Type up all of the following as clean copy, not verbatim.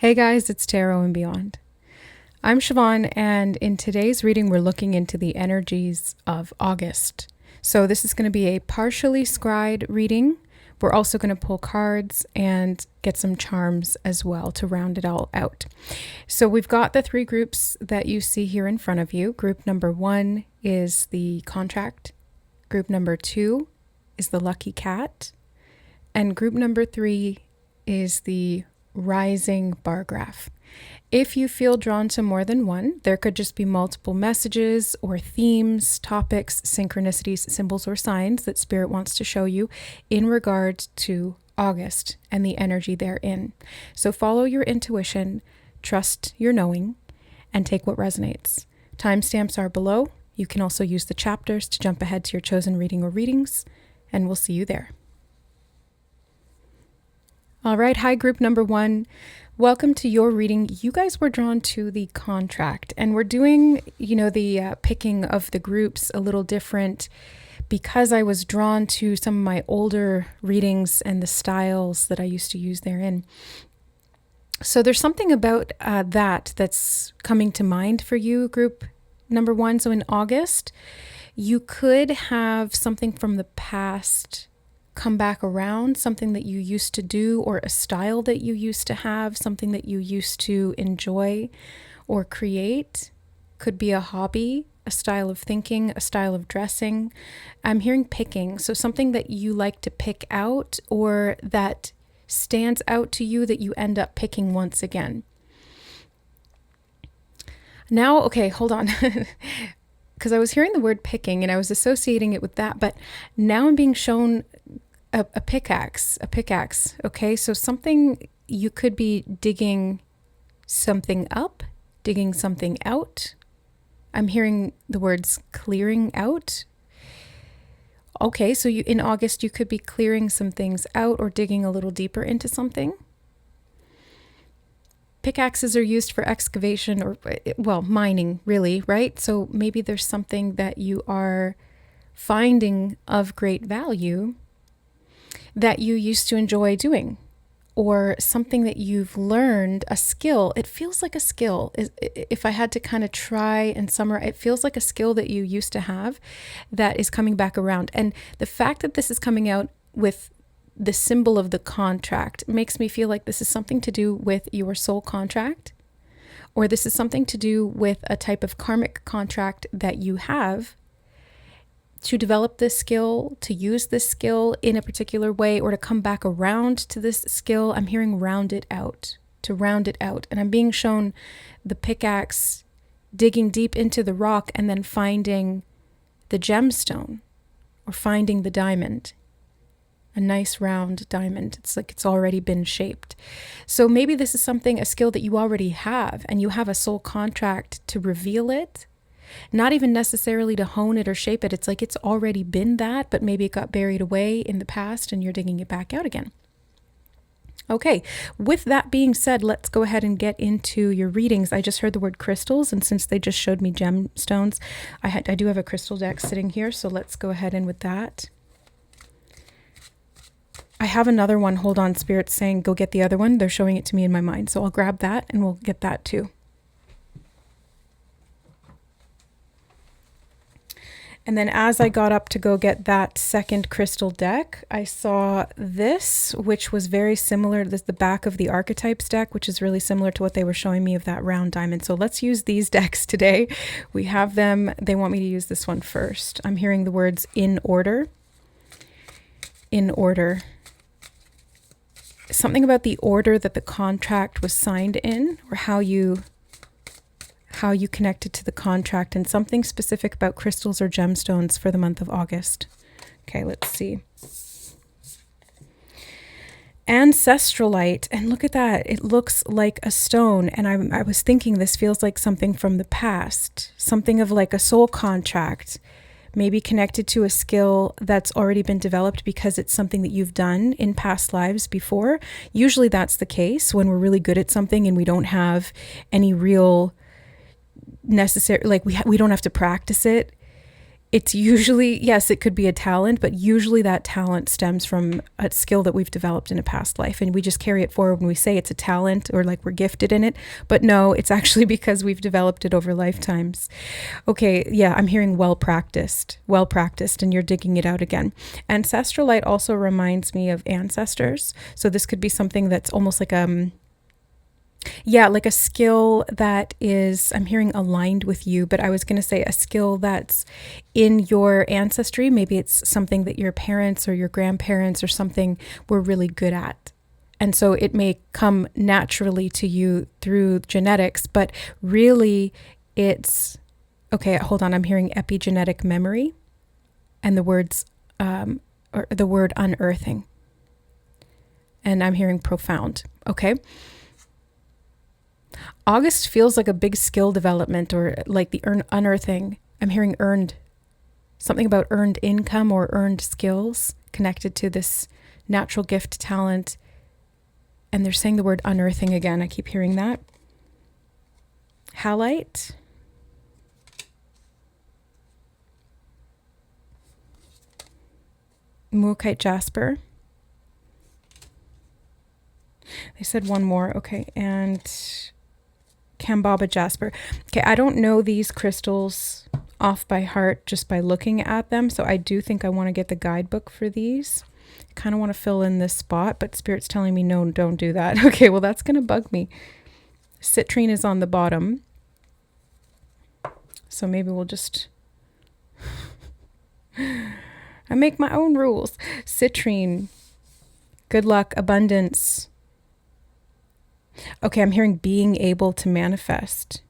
Hey guys, it's Tarot and Beyond. I'm Siobhan, and in today's reading, we're looking into the energies of August. So this is going to be a partially scryed reading. We're also going to pull cards and get some charms as well to round it all out. So we've got the three groups that you see here in front of you. Group number 1 is the contract. Group number 2 is the lucky cat. And group number 3 is the rising bar graph. If you feel drawn to more than one, there could just be multiple messages or themes, topics, synchronicities, symbols, or signs that Spirit wants to show you in regard to August and the energy therein. So follow your intuition, trust your knowing, and take what resonates. Timestamps are below. You can also use the chapters to jump ahead to your chosen reading or readings, and we'll see you there. All right, hi group number 1. Welcome to your reading. You guys were drawn to the contract, and we're doing, the picking of the groups a little different because I was drawn to some of my older readings and the styles that I used to use therein. So there's something about that's coming to mind for you, group number 1. So in August, you could have something from the past come back around, something that you used to do, or a style that you used to have, something that you used to enjoy or create. Could be a hobby, a style of thinking, a style of dressing. I'm hearing picking, so something that you like to pick out or that stands out to you that you end up picking once again. Now, okay, hold on. Because I was hearing the word picking and I was associating it with that, but now I'm being shown a pickaxe, okay? So something, you could be digging something up, digging something out. I'm hearing the words clearing out. Okay, so in August, you could be clearing some things out or digging a little deeper into something. Pickaxes are used for excavation or, mining, really, right? So maybe there's something that you are finding of great value that you used to enjoy doing, or something that you've learned, a skill. It feels like a skill. If I had to kind of try and summarize, it feels like a skill that you used to have that is coming back around. And the fact that this is coming out with the symbol of the contract makes me feel like this is something to do with your soul contract, or this is something to do with a type of karmic contract that you have to develop this skill, to use this skill in a particular way, or to come back around to this skill. I'm hearing round it out, to round it out. And I'm being shown the pickaxe digging deep into the rock and then finding the gemstone or finding the diamond. A nice round diamond. It's like it's already been shaped. So maybe this is something, a skill that you already have, and you have a soul contract to reveal it, not even necessarily to hone it or shape it. It's like it's already been that, but maybe it got buried away in the past and you're digging it back out again. Okay, with that being said, let's go ahead and get into your readings. I just heard the word crystals, and since they just showed me gemstones, I do have a crystal deck sitting here, so let's go ahead and with that. I have another one. Hold on, Spirit's saying go get the other one. They're showing it to me in my mind. So I'll grab that and we'll get that too. And then as I got up to go get that second crystal deck, I saw this, which was very similar. This is the back of the archetypes deck, which is really similar to what they were showing me of that round diamond. So let's use these decks today. We have them. They want me to use this one first. I'm hearing the words in order. In order. Something about the order that the contract was signed in, or how you connected to the contract, and something specific about crystals or gemstones for the month of August. Okay, let's see. Ancestralite, and look at that. It looks like a stone, and I was thinking this feels like something from the past, something of like a soul contract, maybe connected to a skill that's already been developed because it's something that you've done in past lives before. Usually that's the case when we're really good at something and we don't have any real necessary, like we don't have to practice it. it's usually, yes, it could be a talent, but usually that talent stems from a skill that we've developed in a past life. And we just carry it forward when we say it's a talent or like we're gifted in it. But no, it's actually because we've developed it over lifetimes. Okay, yeah, I'm hearing well practiced, and you're digging it out again. Ancestral light also reminds me of ancestors. So this could be something that's almost like like a skill that is, I'm hearing aligned with you, but I was going to say a skill that's in your ancestry. Maybe it's something that your parents or your grandparents or something were really good at. And so it may come naturally to you through genetics, but really it's, okay, hold on. I'm hearing epigenetic memory and the words, or the word unearthing. And I'm hearing profound. Okay. August feels like a big skill development or like the unearthing. I'm hearing earned, something about earned income or earned skills connected to this natural gift talent. And they're saying the word unearthing again. I keep hearing that. Halite. Mookite jasper. They said one more. Okay. And Kambaba jasper. Okay, I don't know these crystals off by heart just by looking at them, so I do think I want to get the guidebook for these. I kind of want to fill in this spot, but Spirit's telling me no, don't do that. Okay, well that's going to bug me. Citrine is on the bottom, so maybe we'll just I make my own rules. Citrine, good luck, abundance. Okay, I'm hearing being able to manifest.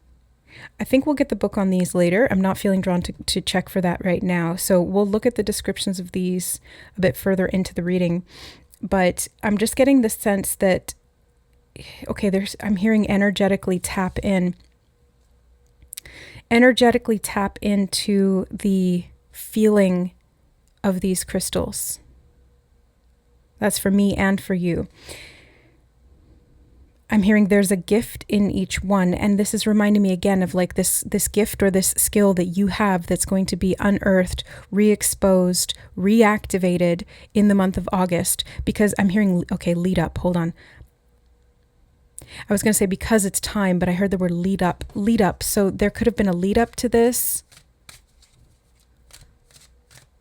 I think we'll get the book on these later. I'm not feeling drawn to check for that right now. So we'll look at the descriptions of these a bit further into the reading. But I'm just getting the sense that, okay, I'm hearing energetically tap in. Energetically tap into the feeling of these crystals. That's for me and for you. I'm hearing there's a gift in each one. And this is reminding me again of like this gift or this skill that you have that's going to be unearthed, re-exposed, reactivated in the month of August. Because I'm hearing, okay, lead up, hold on. I was going to say because it's time, but I heard the word lead up. So there could have been a lead up to this.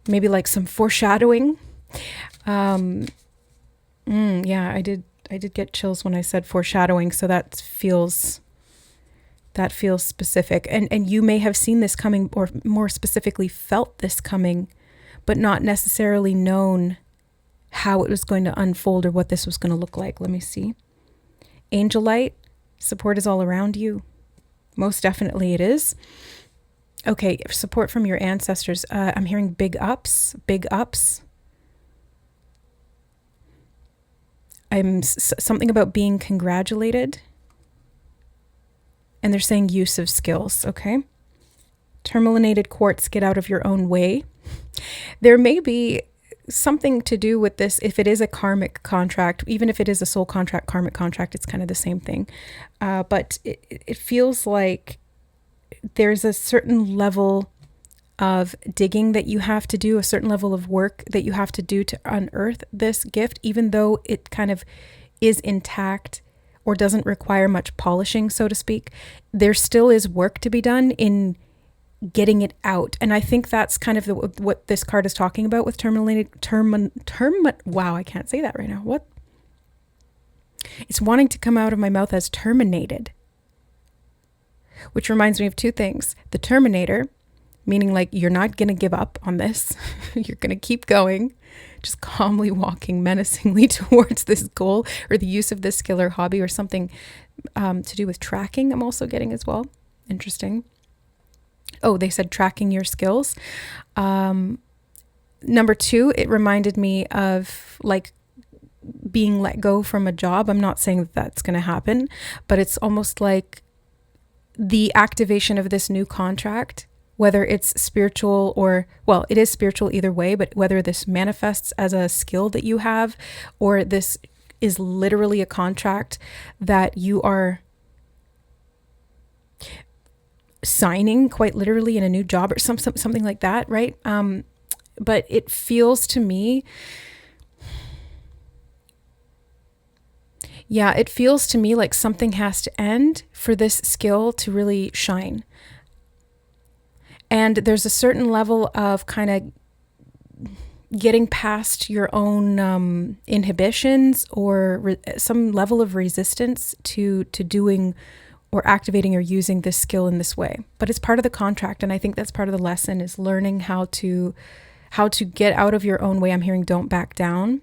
Maybe like some foreshadowing. Yeah, I did get chills when I said foreshadowing, so that feels specific. And you may have seen this coming, or more specifically felt this coming, but not necessarily known how it was going to unfold or what this was going to look like. Let me see. Angel light, support is all around you. Most definitely it is. Okay, support from your ancestors. I'm hearing big ups. Something about being congratulated. And they're saying use of skills, okay? Tourmalinated quartz, get out of your own way. There may be something to do with this if it is a karmic contract, even if it is a soul contract, karmic contract, it's kind of the same thing. But it feels like there's a certain level of digging that you have to do, a certain level of work that you have to do to unearth this gift, even though it kind of is intact or doesn't require much polishing, so to speak. There still is work to be done in getting it out. And I think that's kind of what this card is talking about with wow, I can't say that right now. What? It's wanting to come out of my mouth as terminated, which reminds me of two things. The Terminator, meaning like you're not going to give up on this. You're going to keep going, just calmly walking menacingly towards this goal or the use of this skill or hobby or something to do with tracking. I'm also getting as well. Interesting. Oh, they said tracking your skills. Number two, it reminded me of like being let go from a job. I'm not saying that that's going to happen, but it's almost like the activation of this new contract, whether it's spiritual or, well, it is spiritual either way, but whether this manifests as a skill that you have, or this is literally a contract that you are, signing quite literally in a new job or something like that, right? But it feels to me, it feels to me like something has to end for this skill to really shine. And there's a certain level of kind of getting past your own inhibitions or some level of resistance to doing or activating or using this skill in this way. But it's part of the contract, and I think that's part of the lesson, is learning how to get out of your own way. I'm hearing don't back down.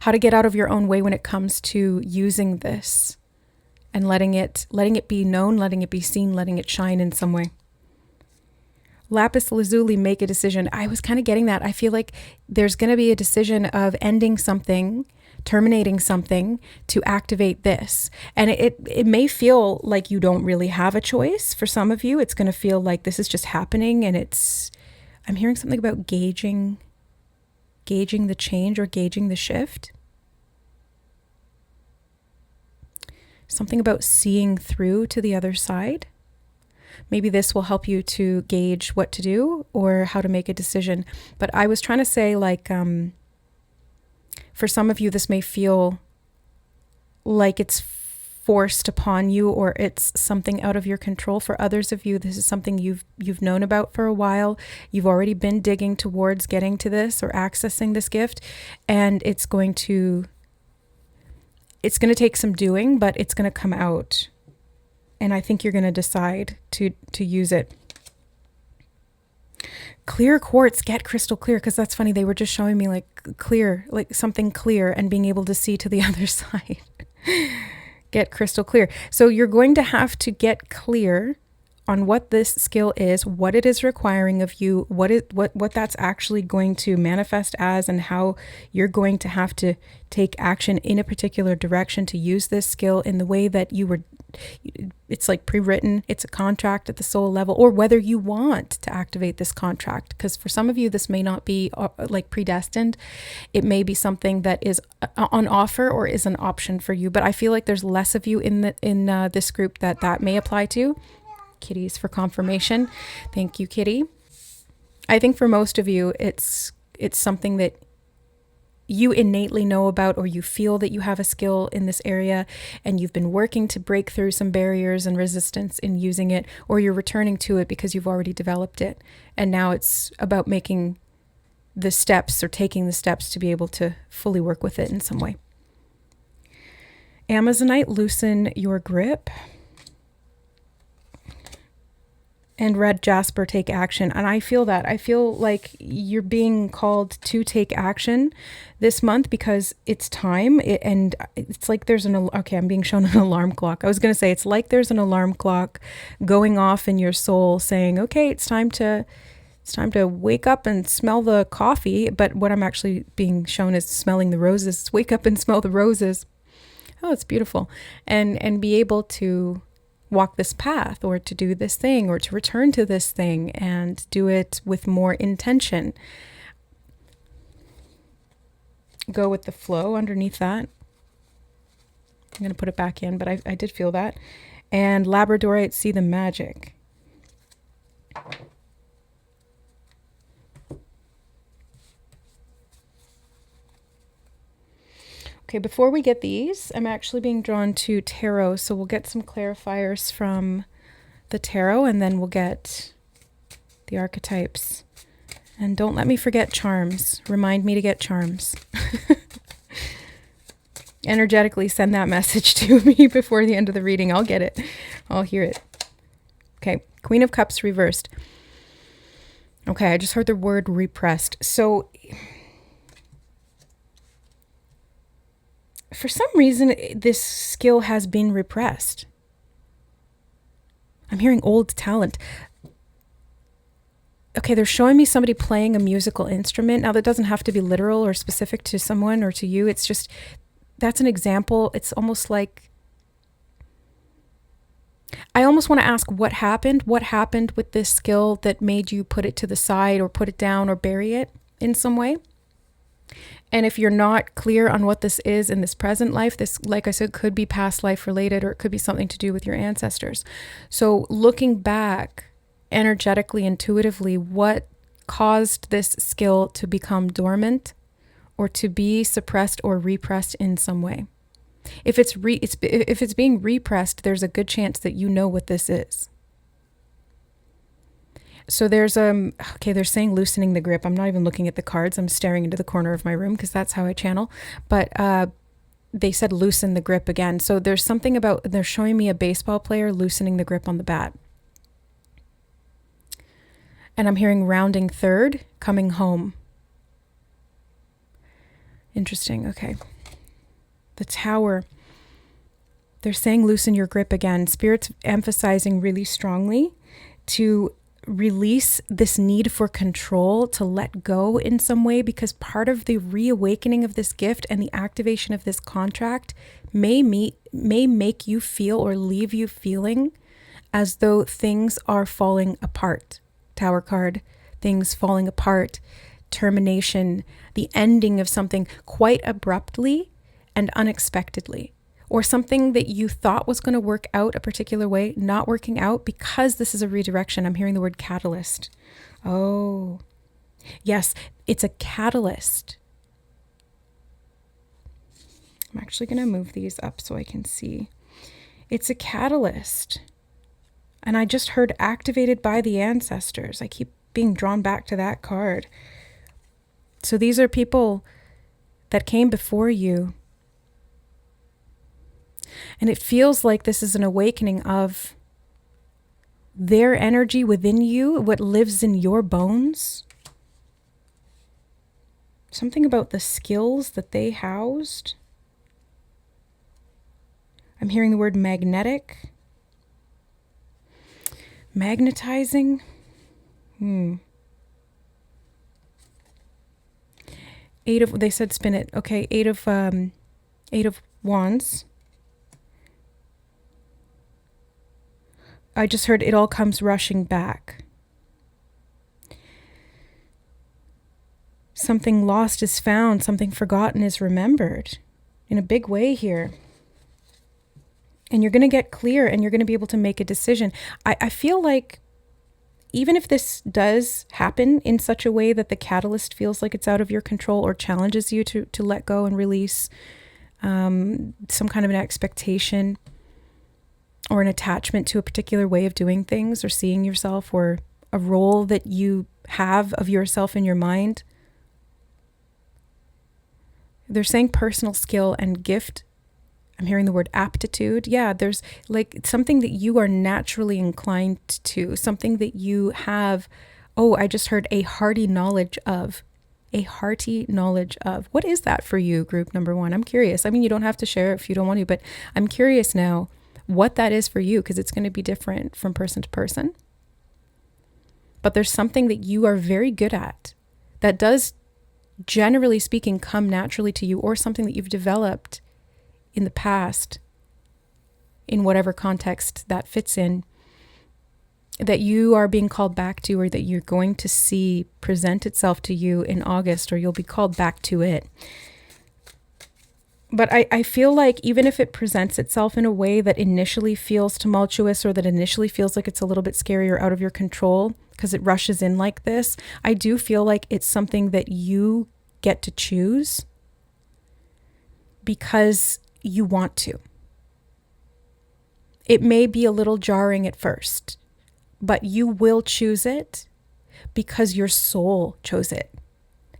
How to get out of your own way when it comes to using this and letting it be known, letting it be seen, letting it shine in some way. Lapis lazuli, make a decision. I was kind of getting that. I feel like there's going to be a decision of ending something, terminating something to activate this. And it may feel like you don't really have a choice. For some of you, it's going to feel like this is just happening, and I'm hearing something about gauging the change or gauging the shift. Something about seeing through to the other side. Maybe this will help you to gauge what to do or how to make a decision. But I was trying to say, like, for some of you, this may feel like it's forced upon you or it's something out of your control. For others of you, this is something you've known about for a while. You've already been digging towards getting to this or accessing this gift, and it's going to take some doing, but it's going to come out. And I think you're going to decide to use it. Clear quartz, get crystal clear, because that's funny. They were just showing me like clear, like something clear, and being able to see to the other side. Get crystal clear. So you're going to have to get clear on what this skill is, what it is requiring of you, what that's actually going to manifest as, and how you're going to have to take action in a particular direction to use this skill in the way that it's like pre-written, it's a contract at the soul level, or whether you want to activate this contract. Because for some of you, this may not be like predestined. It may be something that is on offer or is an option for you. But I feel like there's less of you in this group that may apply to. Kitties for confirmation. Thank you, Kitty. I think for most of you, it's something that you innately know about, or you feel that you have a skill in this area and you've been working to break through some barriers and resistance in using it, or you're returning to it because you've already developed it. And now it's about making the steps or taking the steps to be able to fully work with it in some way. Amazonite, loosen your grip. And red jasper, take action. And I feel that. I feel like you're being called to take action this month because it's time. And it's like there's I'm being shown an alarm clock. I was going to say, it's like there's an alarm clock going off in your soul saying, okay, it's time to wake up and smell the coffee. But what I'm actually being shown is smelling the roses. Wake up and smell the roses. Oh, it's beautiful. And be able to walk this path, or to do this thing, or to return to this thing and do it with more intention. Go with the flow underneath that. I'm going to put it back in, but I did feel that. And Labradorite, see the magic. Okay, before we get these, I'm actually being drawn to tarot, so we'll get some clarifiers from the tarot, and then we'll get the archetypes. And don't let me forget charms. Remind me to get charms. Energetically send that message to me before the end of the reading. I'll get it. I'll hear it. Okay, Queen of Cups reversed. Okay, I just heard the word repressed. So for some reason, this skill has been repressed. I'm hearing old talent. Okay, they're showing me somebody playing a musical instrument. Now, that doesn't have to be literal or specific to someone or to you. It's just, that's an example. It's almost like, I almost want to ask what happened. What happened with this skill that made you put it to the side or put it down or bury it in some way? And if you're not clear on what this is in this present life, this, like I said, could be past life related, or it could be something to do with your ancestors. So looking back energetically, intuitively, what caused this skill to become dormant or to be suppressed or repressed in some way? If it's being repressed, there's a good chance that you know what this is. So there's they're saying loosening the grip. I'm not even looking at the cards. I'm staring into the corner of my room because that's how I channel. But they said loosen the grip again. So there's something about, they're showing me a baseball player loosening the grip on the bat. And I'm hearing rounding third, coming home. Interesting. Okay. The Tower. They're saying loosen your grip again. Spirit's emphasizing really strongly to release this need for control, to let go in some way, because part of the reawakening of this gift and the activation of this contract may make you feel or leave you feeling as though things are falling apart. Tower card, things falling apart, termination, the ending of something quite abruptly and unexpectedly. Or something that you thought was going to work out a particular way, not working out because this is a redirection. I'm hearing the word catalyst. Oh, yes, it's a catalyst. I'm actually going to move these up so I can see. It's a catalyst. And I just heard activated by the ancestors. I keep being drawn back to that card. So these are people that came before you. And it feels like this is an awakening of their energy within you, what lives in your bones. Something about the skills that they housed. I'm hearing the word magnetic. Magnetizing. They said spin it. Okay, eight of wands. I just heard it all comes rushing back. Something lost is found, something forgotten is remembered in a big way here. And you're going to get clear and you're going to be able to make a decision. I feel like even if this does happen in such a way that the catalyst feels like it's out of your control or challenges you to let go and release some kind of an expectation or an attachment to a particular way of doing things or seeing yourself, or a role that you have of yourself in your mind. They're saying personal skill and gift. I'm hearing the word aptitude. Yeah, there's like something that you are naturally inclined to, something that you have. Oh, I just heard a hearty knowledge of. A hearty knowledge of. What is that for you, group number one? I'm curious. I mean, you don't have to share if you don't want to, but I'm curious now what that is for you, because it's going to be different from person to person. But there's something that you are very good at that does, generally speaking, come naturally to you, or something that you've developed in the past, in whatever context that fits in, that you are being called back to, or that you're going to see present itself to you in August, or you'll be called back to it. But I feel like even if it presents itself in a way that initially feels tumultuous, or that initially feels like it's a little bit scary or out of your control because it rushes in like this, I do feel like it's something that you get to choose because you want to. It may be a little jarring at first, but you will choose it because your soul chose it.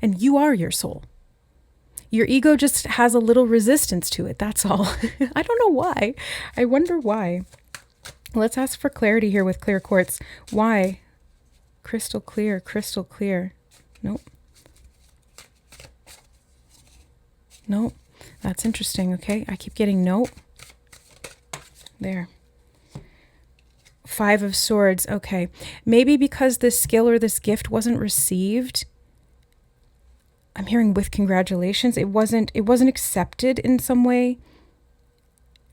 And you are your soul. Your ego just has a little resistance to it, that's all. I don't know why. I wonder why. Let's ask for clarity here with clear quartz. Why? Crystal clear, crystal clear. Nope. Nope. That's interesting, okay? I keep getting nope. There. 5 of Swords, okay. Maybe because this skill or this gift wasn't received, I'm hearing with congratulations, it wasn't accepted in some way.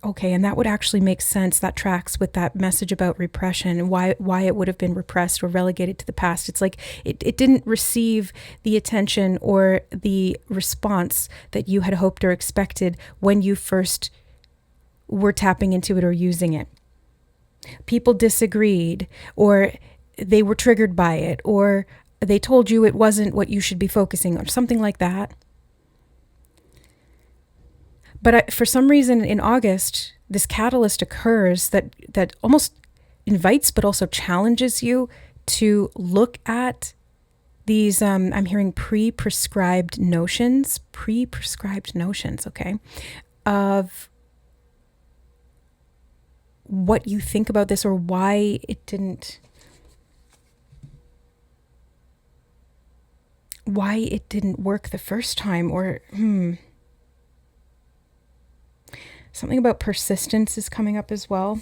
Okay, and that would actually make sense. That tracks with that message about repression and why it would have been repressed or relegated to the past. It's like it didn't receive the attention or the response that you had hoped or expected when you first were tapping into it or using it. People disagreed, or they were triggered by it, or they told you it wasn't what you should be focusing on, something like that. But for some reason in August, this catalyst occurs that almost invites but also challenges you to look at these, I'm hearing pre-prescribed notions, okay, of what you think about this or why it didn't work the first time, or something about persistence is coming up as well.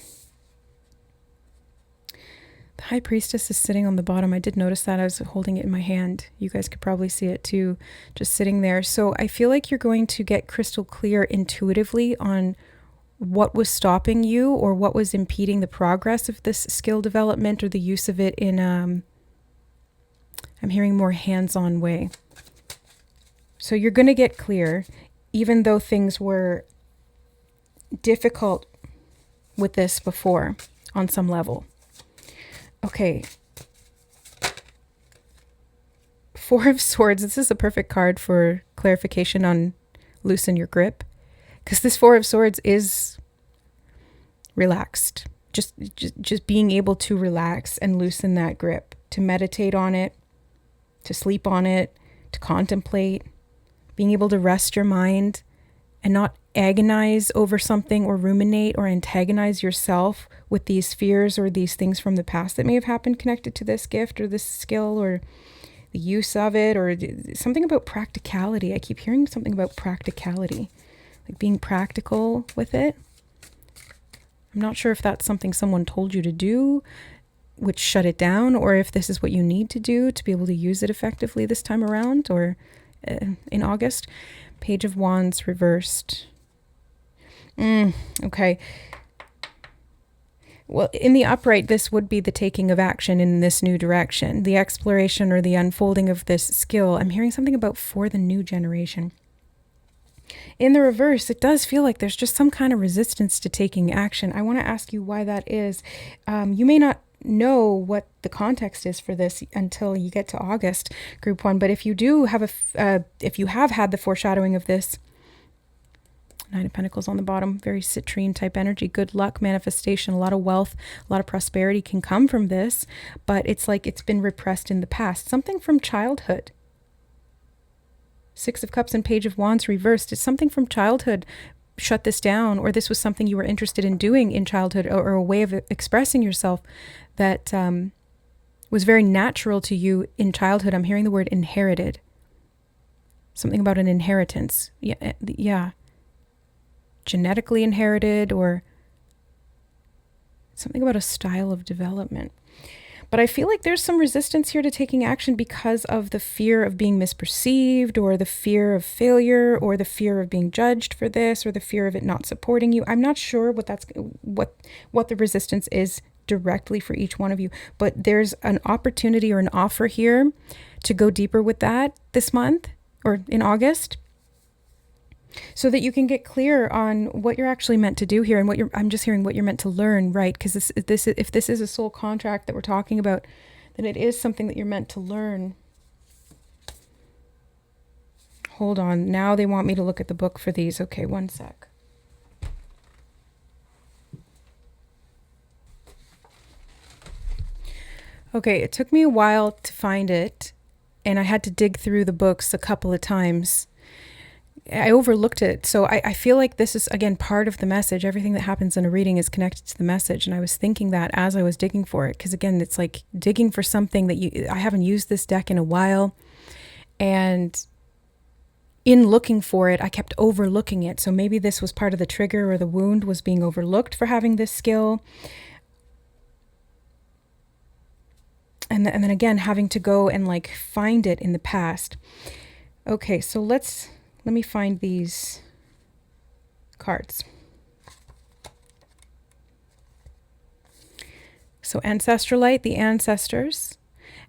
The High Priestess is sitting on the bottom. I did notice that. I was holding it in my hand. You guys could probably see it too, just sitting there. So I feel like you're going to get crystal clear intuitively on what was stopping you or what was impeding the progress of this skill development or the use of it in, I'm hearing more hands-on way. So you're going to get clear, even though things were difficult with this before on some level. Okay. Four of Swords. This is a perfect card for clarification on loosen your grip, because this Four of Swords is relaxed. Just being able to relax and loosen that grip, to meditate on it, to sleep on it, to contemplate, being able to rest your mind and not agonize over something or ruminate or antagonize yourself with these fears or these things from the past that may have happened connected to this gift or this skill or the use of it, or something about practicality. I keep hearing something about practicality, like being practical with it. I'm not sure if that's something someone told you to do, which shut it down, or if this is what you need to do to be able to use it effectively this time around, or in August. Page of Wands reversed. Okay. Well, in the upright, this would be the taking of action in this new direction, the exploration or the unfolding of this skill. I'm hearing something about for the new generation. In the reverse, it does feel like there's just some kind of resistance to taking action. I want to ask you why that is. You may not know what the context is for this until you get to August, group 1. But if you do have if you have had the foreshadowing of this, Nine of Pentacles on the bottom, very citrine type energy, good luck, manifestation, a lot of wealth, a lot of prosperity can come from this, but it's like it's been repressed in the past. Something from childhood. Six of Cups and Page of Wands reversed. It's something from childhood shut this down, or this was something you were interested in doing in childhood, or a way of expressing yourself that was very natural to you in childhood. I'm hearing the word inherited. Something about an inheritance. Yeah. Genetically inherited, or something about a style of development. But I feel like there's some resistance here to taking action because of the fear of being misperceived, or the fear of failure, or the fear of being judged for this, or the fear of it not supporting you. I'm not sure what the resistance is directly for each one of you, but there's an opportunity or an offer here to go deeper with that this month or in August, so that you can get clear on what you're actually meant to do here, and I'm just hearing what you're meant to learn, right? Because if this is a soul contract that we're talking about, then it is something that you're meant to learn. Hold on. Now they want me to look at the book for these. Okay, one sec. Okay, it took me a while to find it, and I had to dig through the books a couple of times. I overlooked it. So I feel like this is, again, part of the message. Everything that happens in a reading is connected to the message. And I was thinking that as I was digging for it, because again, it's like digging for something that I haven't used this deck in a while. And in looking for it, I kept overlooking it. So maybe this was part of the trigger, or the wound was being overlooked for having this skill. And then again, having to go and like find it in the past. Okay, so let me find these cards. So ancestral light, the ancestors.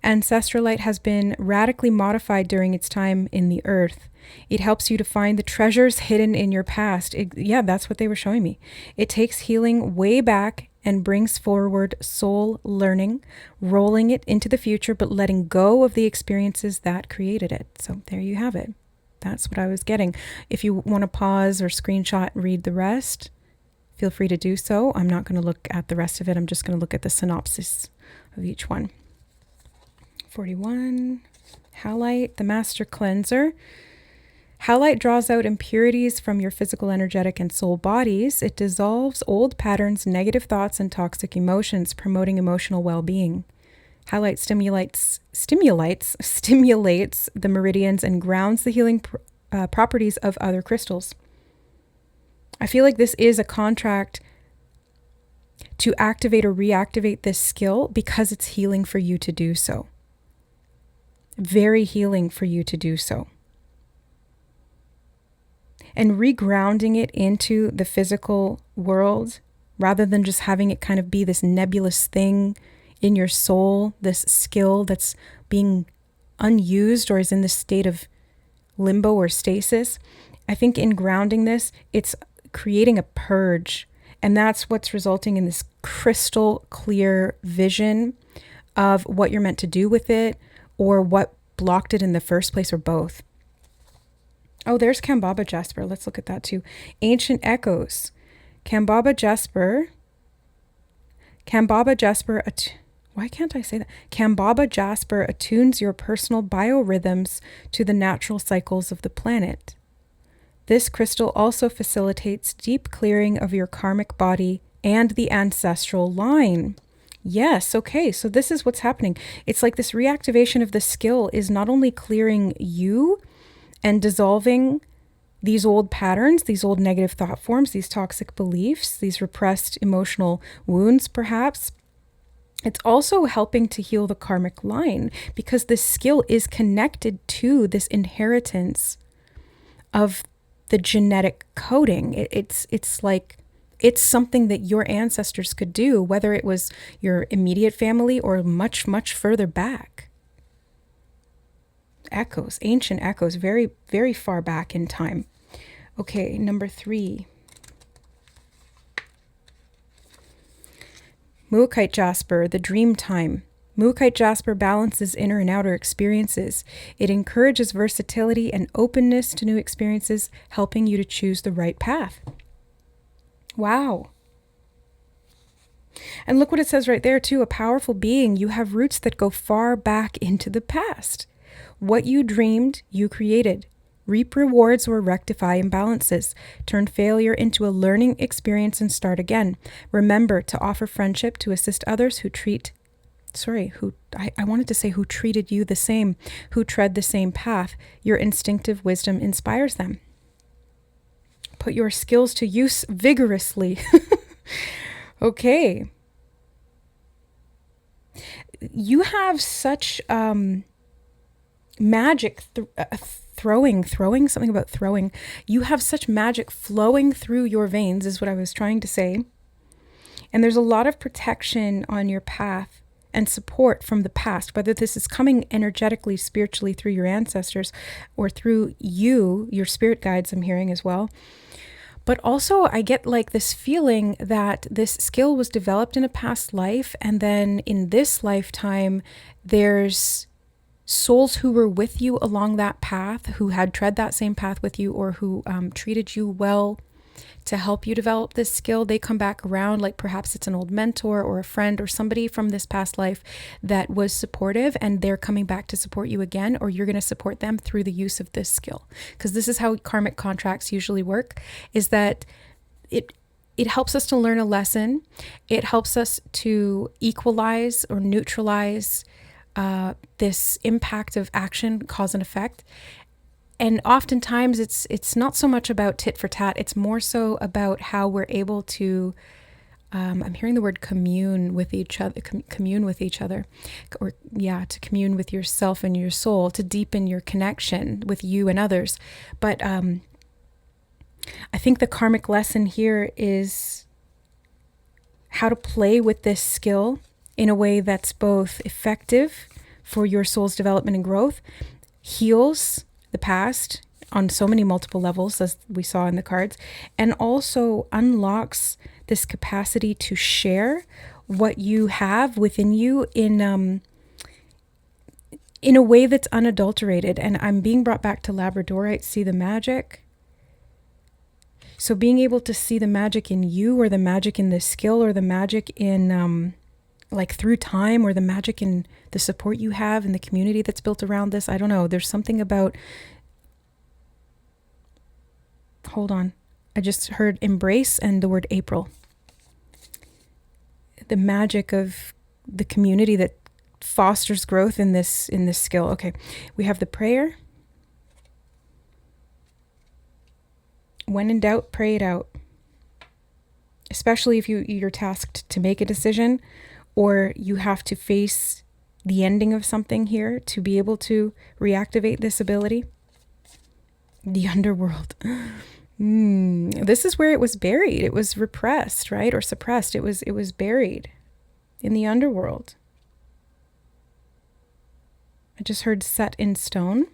Ancestral light has been radically modified during its time in the earth. It helps you to find the treasures hidden in your past. Yeah, that's what they were showing me. It takes healing way back and brings forward soul learning, rolling it into the future, but letting go of the experiences that created it. So there you have it. That's what I was getting. If you want to pause or screenshot and read the rest, feel free to do so. I'm not going to look at the rest of it. I'm just going to look at the synopsis of each one. 41, Halite, the Master Cleanser. Halite draws out impurities from your physical, energetic, and soul bodies. It dissolves old patterns, negative thoughts, and toxic emotions, promoting emotional well-being. Halite stimulates the meridians and grounds the healing properties of other crystals. I feel like this is a contract to activate or reactivate this skill because it's healing for you to do so. Very healing for you to do so. And regrounding it into the physical world, rather than just having it kind of be this nebulous thing in your soul, this skill that's being unused or is in this state of limbo or stasis. I think in grounding this, it's creating a purge. And that's what's resulting in this crystal clear vision of what you're meant to do with it, or what blocked it in the first place, or both. Oh, there's Kambaba Jasper. Let's look at that too. Ancient Echoes. Kambaba Jasper. Why can't I say that? Kambaba Jasper attunes your personal biorhythms to the natural cycles of the planet. This crystal also facilitates deep clearing of your karmic body and the ancestral line. Yes, okay, so this is what's happening. It's like this reactivation of the skill is not only clearing you and dissolving these old patterns, these old negative thought forms, these toxic beliefs, these repressed emotional wounds perhaps. It's also helping to heal the karmic line, because this skill is connected to this inheritance of the genetic coding. It's like, it's something that your ancestors could do, whether it was your immediate family or much, much further back. Echoes, ancient echoes, very, very far back in time. Okay, number 3. Muakkite Jasper, the dream time. Muakkite Jasper balances inner and outer experiences. It encourages versatility and openness to new experiences, helping you to choose the right path. Wow. And look what it says right there too, a powerful being. You have roots that go far back into the past. What you dreamed, you created. Reap rewards or rectify imbalances. Turn failure into a learning experience and start again. Remember to offer friendship to assist others who treated you the same, who tread the same path. Your instinctive wisdom inspires them. Put your skills to use vigorously. Okay. You have such magic throwing, something about throwing. You have such magic flowing through your veins is what I was trying to say. And there's a lot of protection on your path and support from the past, whether this is coming energetically, spiritually through your ancestors or through you, your spirit guides I'm hearing as well. But also I get like this feeling that this skill was developed in a past life, and then in this lifetime, there's souls who were with you along that path, who had tread that same path with you, or who treated you well to help you develop this skill. They come back around, like perhaps it's an old mentor or a friend or somebody from this past life that was supportive, and they're coming back to support you again, or you're going to support them through the use of this skill. Because this is how karmic contracts usually work, is that it helps us to learn a lesson. It helps us to equalize or neutralize this impact of action, cause and effect. And oftentimes it's not so much about tit for tat. It's more so about how we're able to, I'm hearing the word commune with each other, to commune with yourself and your soul, to deepen your connection with you and others. But I think the karmic lesson here is how to play with this skill in a way that's both effective for your soul's development and growth, heals the past on so many multiple levels, as we saw in the cards, and also unlocks this capacity to share what you have within you in a way that's unadulterated. And I'm being brought back to Labradorite, see the magic. So being able to see the magic in you, or the magic in the skill, or the magic in like through time, or the magic in the support you have and the community that's built around this. I don't know. There's something about, hold on. I just heard embrace and the word April. The magic of the community that fosters growth in this skill. Okay. We have the prayer. When in doubt, pray it out. Especially if you're tasked to make a decision, or you have to face the ending of something here to be able to reactivate this ability. The underworld. This is where it was buried. It was repressed, right? Or suppressed. It was buried in the underworld. I just heard set in stone.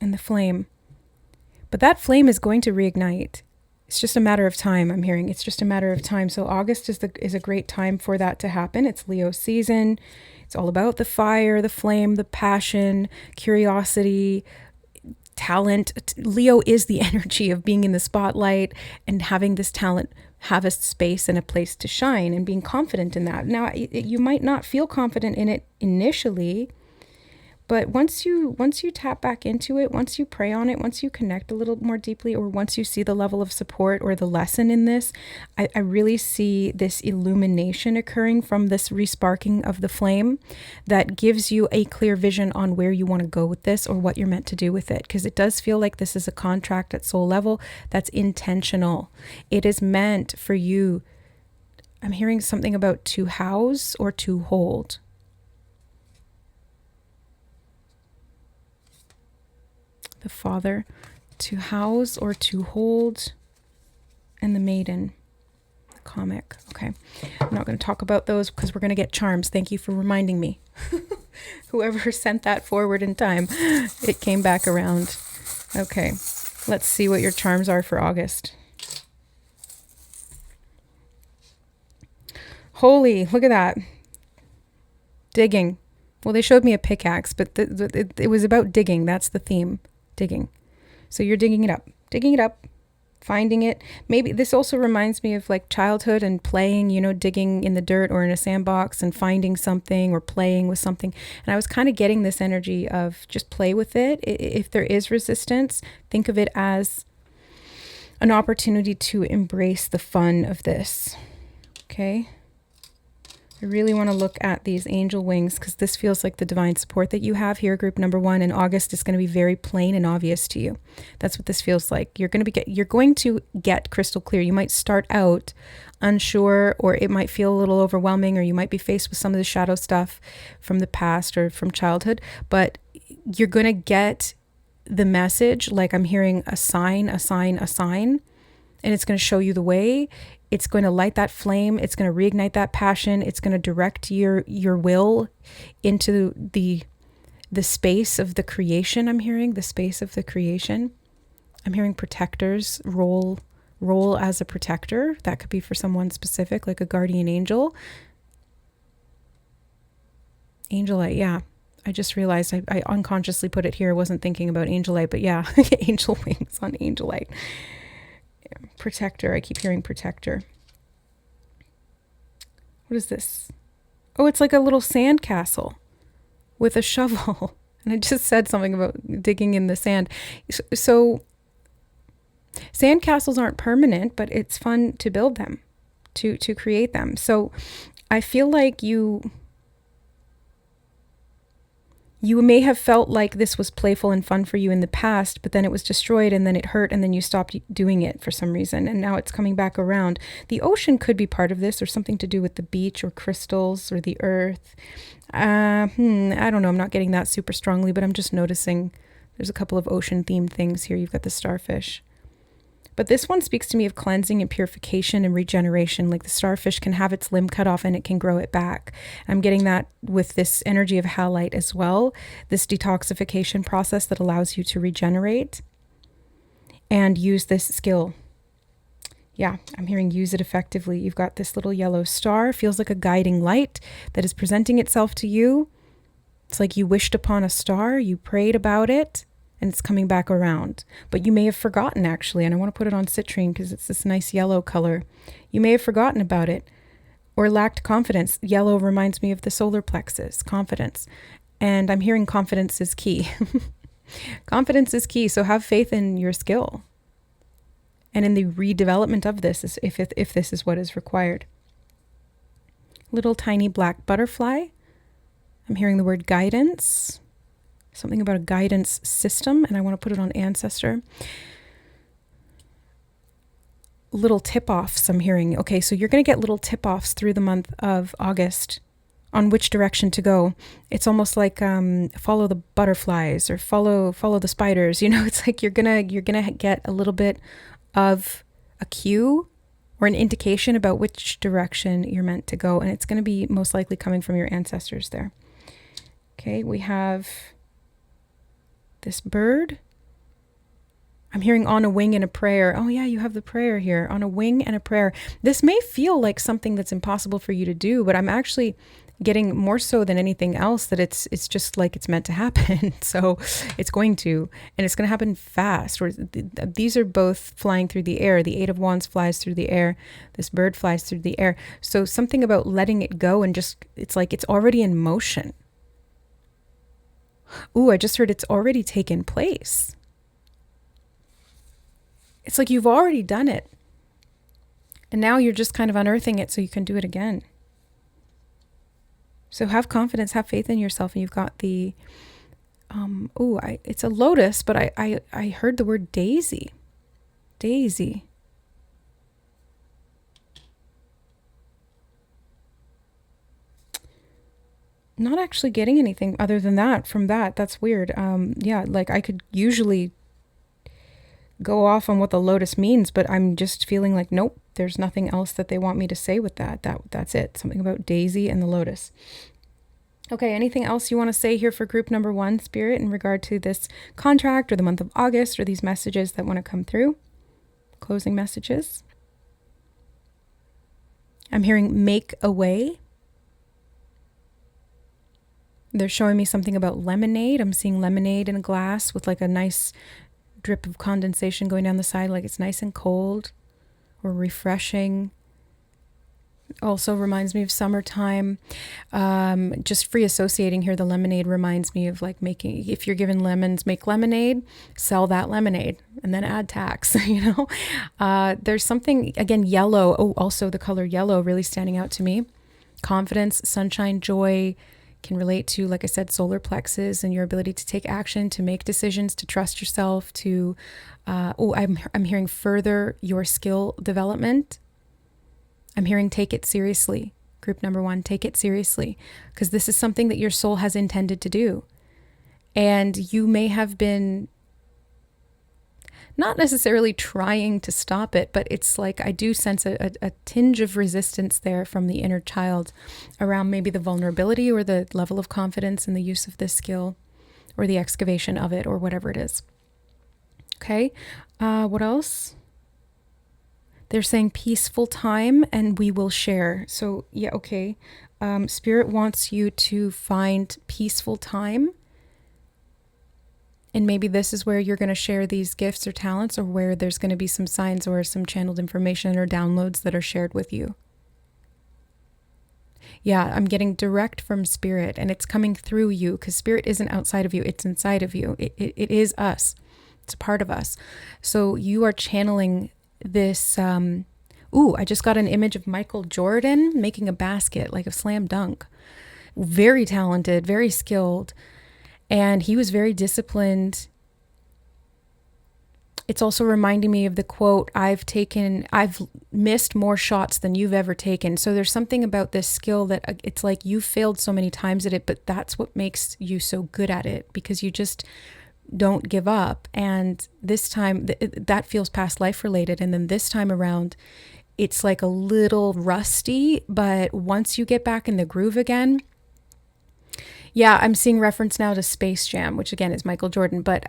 And the flame. But that flame is going to reignite. It's just a matter of time, I'm hearing. It's just a matter of time. So August is a great time for that to happen. It's Leo season. It's all about the fire, the flame, the passion, curiosity, talent. Leo is the energy of being in the spotlight and having this talent have a space and a place to shine, and being confident in that. Now, you might not feel confident in it initially, but once you tap back into it, once you pray on it, once you connect a little more deeply, or once you see the level of support or the lesson in this, I really see this illumination occurring from this resparking of the flame that gives you a clear vision on where you want to go with this, or what you're meant to do with it. Because it does feel like this is a contract at soul level that's intentional. It is meant for you. I'm hearing something about to house or to hold. The Father, to house or to hold, and the Maiden, the comic. Okay, I'm not going to talk about those because we're going to get charms. Thank you for reminding me. Whoever sent that forward in time, it came back around. Okay, let's see what your charms are for August. Holy, look at that. Digging. Well, they showed me a pickaxe, but it was about digging. That's the theme. Digging. So you're digging it up, finding it. Maybe this also reminds me of like childhood and playing, digging in the dirt or in a sandbox and finding something or playing with something. And I was kind of getting this energy of just play with it. If there is resistance, think of it as an opportunity to embrace the fun of this. Okay. I really want to look at these angel wings, because this feels like the divine support that you have here, group number 1. And August is going to be very plain and obvious to you. That's what this feels like. You're going to get crystal clear. You might start out unsure, or it might feel a little overwhelming, or you might be faced with some of the shadow stuff from the past or from childhood, but you're going to get the message. Like I'm hearing a sign, and it's going to show you the way. It's going to light that flame. It's going to reignite that passion. It's going to direct your will into the space of the creation. I'm hearing the space of the creation. I'm hearing protectors role as a protector. That could be for someone specific, like a guardian angel. Angelite, yeah. I just realized I unconsciously put it here. I wasn't thinking about angelite, but yeah, angel wings on angelite. Protector. I keep hearing protector. What is this? Oh, it's like a little sand castle with a shovel. And I just said something about digging in the sand. So sand castles aren't permanent, but it's fun to build them, to create them. So I feel like you may have felt like this was playful and fun for you in the past, but then it was destroyed, and then it hurt, and then you stopped doing it for some reason, and now it's coming back around. The ocean could be part of this, or something to do with the beach or crystals or the earth. I don't know. I'm not getting that super strongly, but I'm just noticing there's a couple of ocean-themed things here. You've got the starfish. But this one speaks to me of cleansing and purification and regeneration. Like the starfish can have its limb cut off and it can grow it back. I'm getting that with this energy of halite as well. This detoxification process that allows you to regenerate and use this skill. Yeah, I'm hearing use it effectively. You've got this little yellow star, feels like a guiding light that is presenting itself to you. It's like you wished upon a star, you prayed about it, and it's coming back around. But you may have forgotten, actually, and I want to put it on citrine because it's this nice yellow color. You may have forgotten about it or lacked confidence. Yellow reminds me of the solar plexus, confidence. And I'm hearing confidence is key. Confidence is key, so have faith in your skill and in the redevelopment of this if this is what is required. Little tiny black butterfly. I'm hearing the word guidance, something about a guidance system, and I want to put it on ancestor. Little tip-offs I'm hearing. Okay, so you're going to get little tip-offs through the month of August on which direction to go. It's almost like follow the butterflies or follow the spiders. You know, it's like you're gonna get a little bit of a cue or an indication about which direction you're meant to go, and it's going to be most likely coming from your ancestors there. Okay, we have this bird. I'm hearing on a wing and a prayer. Oh yeah, you have the prayer here, on a wing and a prayer. This may feel like something that's impossible for you to do, but I'm actually getting more so than anything else that it's just like it's meant to happen. So it's going to, and it's going to happen fast. Or these are both flying through the air. The Eight of Wands flies through the air. This bird flies through the air. So something about letting it go and just, it's like it's already in motion. Ooh, I just heard it's already taken place. It's like you've already done it. And now you're just kind of unearthing it so you can do it again. So have confidence, have faith in yourself. And you've got the, it's a lotus, but I heard the word daisy. Daisy. Not actually getting anything other than that from that. That's weird. Yeah, like I could usually go off on what the lotus means, but I'm just feeling like, nope, there's nothing else that they want me to say with that. That's it. Something about daisy and the lotus. Okay, anything else you want to say here for group number 1, Spirit, in regard to this contract or the month of August or these messages that want to come through? Closing messages. I'm hearing make a way. They're showing me something about lemonade. I'm seeing lemonade in a glass with like a nice drip of condensation going down the side, like it's nice and cold or refreshing. Also reminds me of summertime. Just free associating here, the lemonade reminds me of like making, if you're given lemons, make lemonade, sell that lemonade, and then add tax, you know? There's something, again, yellow. Oh, also the color yellow really standing out to me. Confidence, sunshine, joy, can relate to, like I said, solar plexus and your ability to take action, to make decisions, to trust yourself, to, I'm hearing further your skill development. I'm hearing take it seriously. Group number 1, take it seriously, because this is something that your soul has intended to do. And you may have been not necessarily trying to stop it, but it's like I do sense a tinge of resistance there from the inner child around maybe the vulnerability or the level of confidence in the use of this skill or the excavation of it or whatever it is. Okay, what else? They're saying peaceful time and we will share. So yeah, okay. Spirit wants you to find peaceful time. And maybe this is where you're going to share these gifts or talents, or where there's going to be some signs or some channeled information or downloads that are shared with you. Yeah, I'm getting direct from Spirit, and it's coming through you, because Spirit isn't outside of you. It's inside of you. It is us. It's a part of us. So you are channeling this. I just got an image of Michael Jordan making a basket, like a slam dunk. Very talented, very skilled. And he was very disciplined. It's also reminding me of the quote, I've missed more shots than you've ever taken. So there's something about this skill that it's like you failed so many times at it, but that's what makes you so good at it, because you just don't give up. And this time that feels past life related. And then this time around, it's like a little rusty, but once you get back in the groove again, yeah, I'm seeing reference now to Space Jam, which again is Michael Jordan, but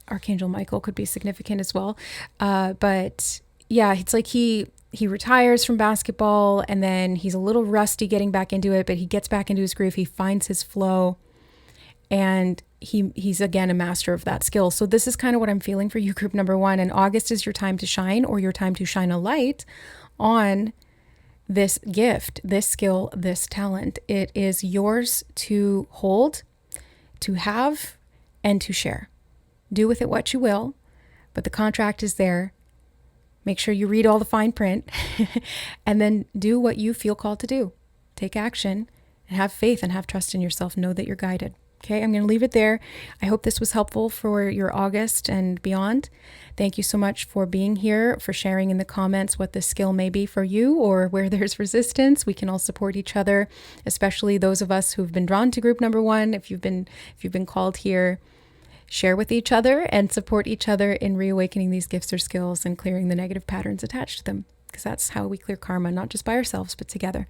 Archangel Michael could be significant as well. But yeah, it's like he retires from basketball and then he's a little rusty getting back into it, but he gets back into his groove. He finds his flow and he's again a master of that skill. So this is kind of what I'm feeling for you, group number 1. And August is your time to shine, or your time to shine a light on this gift, this skill, this talent. It is yours to hold, to have, and to share. Do with it what you will, but the contract is there. Make sure you read all the fine print and then do what you feel called to do. Take action and have faith and have trust in yourself. Know that you're guided. Okay, I'm going to leave it there. I hope this was helpful for your August and beyond. Thank you so much for being here, for sharing in the comments what this skill may be for you or where there's resistance. We can all support each other, especially those of us who've been drawn to group number 1. If you've been called here, share with each other and support each other in reawakening these gifts or skills and clearing the negative patterns attached to them, because that's how we clear karma, not just by ourselves, but together.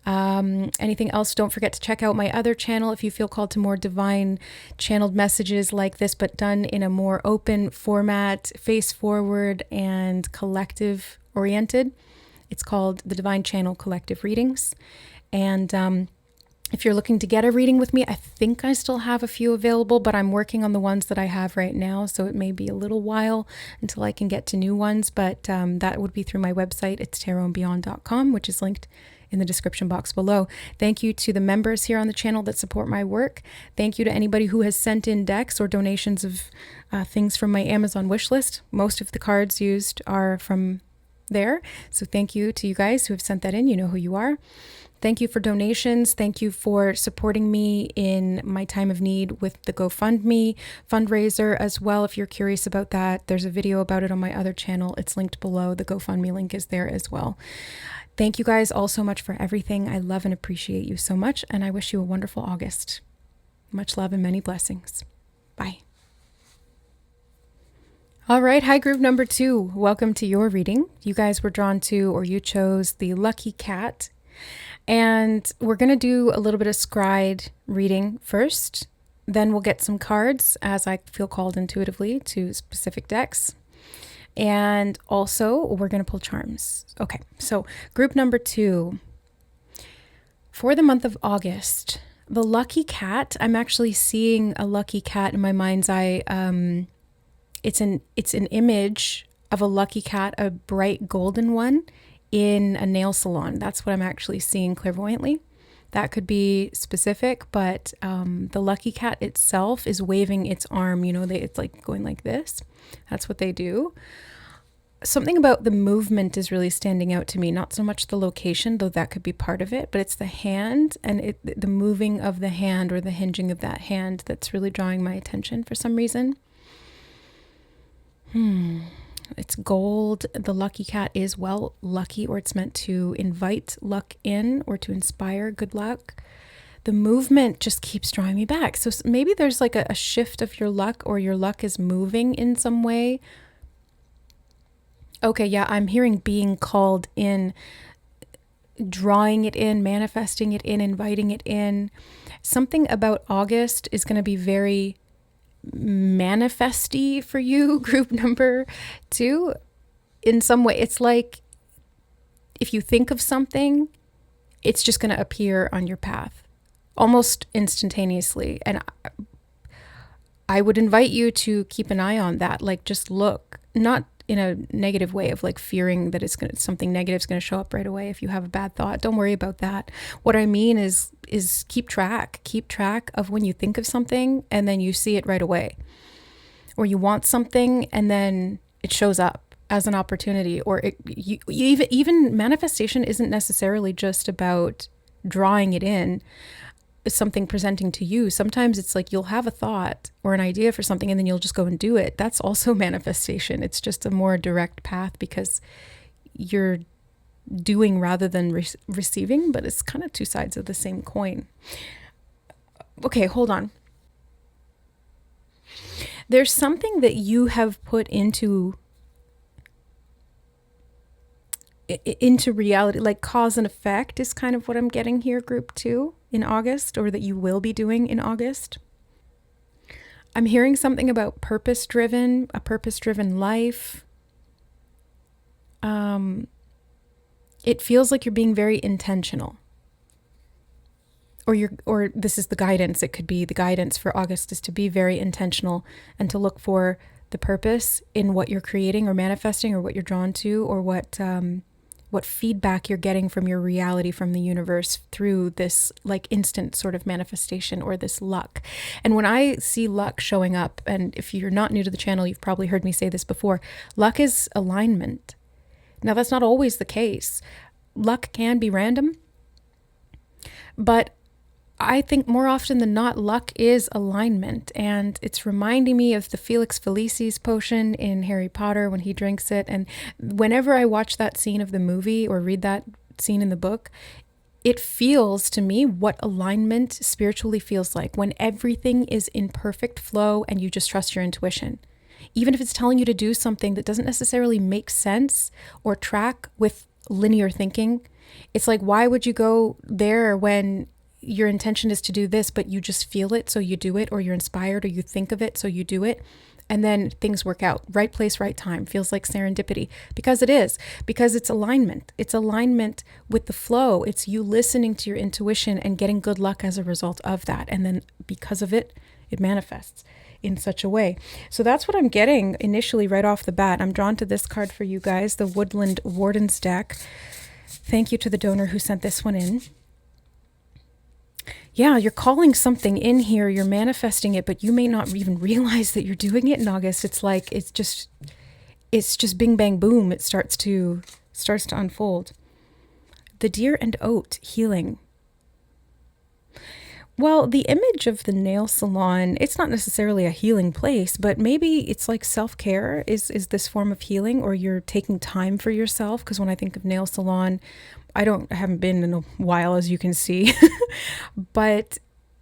Anything else, don't forget to check out my other channel if you feel called to more divine channeled messages like this, but done in a more open format, face forward and collective oriented. It's called the Divine Channel Collective Readings. And if you're looking to get a reading with me, I think I still have a few available, but I'm working on the ones that I have right now. So it may be a little while until I can get to new ones, but that would be through my website. It's tarotandbeyond.com, which is linked in the description box below. Thank you to the members here on the channel that support my work. Thank you to anybody who has sent in decks or donations of things from my Amazon wish list. Most of the cards used are from there. So thank you to you guys who have sent that in. You know who you are. Thank you for donations. Thank you for supporting me in my time of need with the GoFundMe fundraiser as well. If you're curious about that, there's a video about it on my other channel. It's linked below. The GoFundMe link is there as well. Thank you guys all so much for everything. I love and appreciate you so much, and I wish you a wonderful August. Much love and many blessings. Bye. All right. Hi, group number 2. Welcome to your reading. You guys were drawn to, or you chose, the Lucky Cat. And we're going to do a little bit of scryed reading first. Then we'll get some cards as I feel called intuitively to specific decks. And also we're going to pull charms. Okay, so group number 2. For the month of August, the Lucky Cat, I'm actually seeing a lucky cat in my mind's eye. It's an image of a lucky cat, a bright golden one, in a nail salon. That's what I'm actually seeing clairvoyantly. That could be specific, but the lucky cat itself is waving its arm. You know, it's like going like this. That's what they do. Something about the movement is really standing out to me. Not so much the location, though that could be part of it, but it's the hand and the moving of the hand or the hinging of that hand that's really drawing my attention for some reason. It's gold. The lucky cat is, well, lucky, or it's meant to invite luck in or to inspire good luck. The movement just keeps drawing me back. So maybe there's like a shift of your luck, or your luck is moving in some way. Okay, yeah, I'm hearing being called in, drawing it in, manifesting it in, inviting it in. Something about August is going to be very manifesty for you, group number 2. In some way, it's like if you think of something, it's just going to appear on your path almost instantaneously. And I would invite you to keep an eye on that. Like, just look, not in a negative way of like fearing that something negative is going to show up right away. If you have a bad thought, don't worry about that. What I mean is keep track of when you think of something and then you see it right away, or you want something and then it shows up as an opportunity. Or even manifestation isn't necessarily just about drawing it in, something presenting to you. Sometimes it's like you'll have a thought or an idea for something and then you'll just go and do it. That's also manifestation. It's just a more direct path because you're doing rather than receiving, but it's kind of 2 sides of the same coin. Okay, hold on. There's something that you have put into reality, like cause and effect is kind of what I'm getting here, group 2 in August, or that you will be doing in August. I'm hearing something about a purpose-driven life. It feels like you're being very intentional. Or this is the guidance. It could be the guidance for August is to be very intentional and to look for the purpose in what you're creating or manifesting or what you're drawn to, or what feedback you're getting from your reality, from the universe, through this like instant sort of manifestation or this luck. And when I see luck showing up, and if you're not new to the channel, you've probably heard me say this before, luck is alignment. Now, that's not always the case. Luck can be random, but I think more often than not, luck is alignment. And it's reminding me of the Felix Felicis potion in Harry Potter when he drinks it. And whenever I watch that scene of the movie or read that scene in the book, it feels to me what alignment spiritually feels like, when everything is in perfect flow and you just trust your intuition. Even if it's telling you to do something that doesn't necessarily make sense or track with linear thinking. It's like, why would you go there when your intention is to do this, but you just feel it, so you do it, or you're inspired, or you think of it, so you do it, and then things work out. Right place, right time. Feels like serendipity, because it is, because it's alignment. It's alignment with the flow. It's you listening to your intuition and getting good luck as a result of that. And then because of it, it manifests in such a way. So that's what I'm getting initially right off the bat. I'm drawn to this card for you guys, the Woodland Warden's deck. Thank you to the donor who sent this one in. Yeah, you're calling something in here, you're manifesting it, but you may not even realize that you're doing it in August. It's like, it's just bing, bang, boom. It starts to unfold. The deer and oat, healing. Well, the image of the nail salon, it's not necessarily a healing place, but maybe it's like self-care is this form of healing, or you're taking time for yourself. Because when I think of nail salon, I haven't been in a while, as you can see, but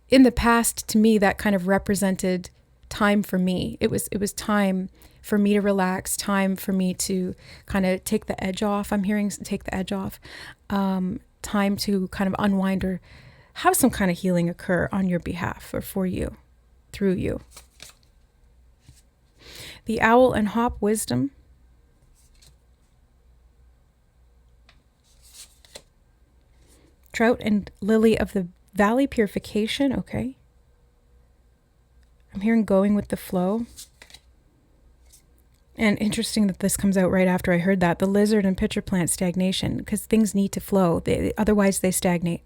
in the past, to me, that kind of represented time for me. It was time for me to relax, time for me to kind of take the edge off. I'm hearing take the edge off, time to kind of unwind or have some kind of healing occur on your behalf or for you, through you. The owl and hop, wisdom. Trout and lily of the valley, purification. Okay. I'm hearing going with the flow. And interesting that this comes out right after I heard that. The lizard and pitcher plant, stagnation, because things need to flow. Otherwise they stagnate.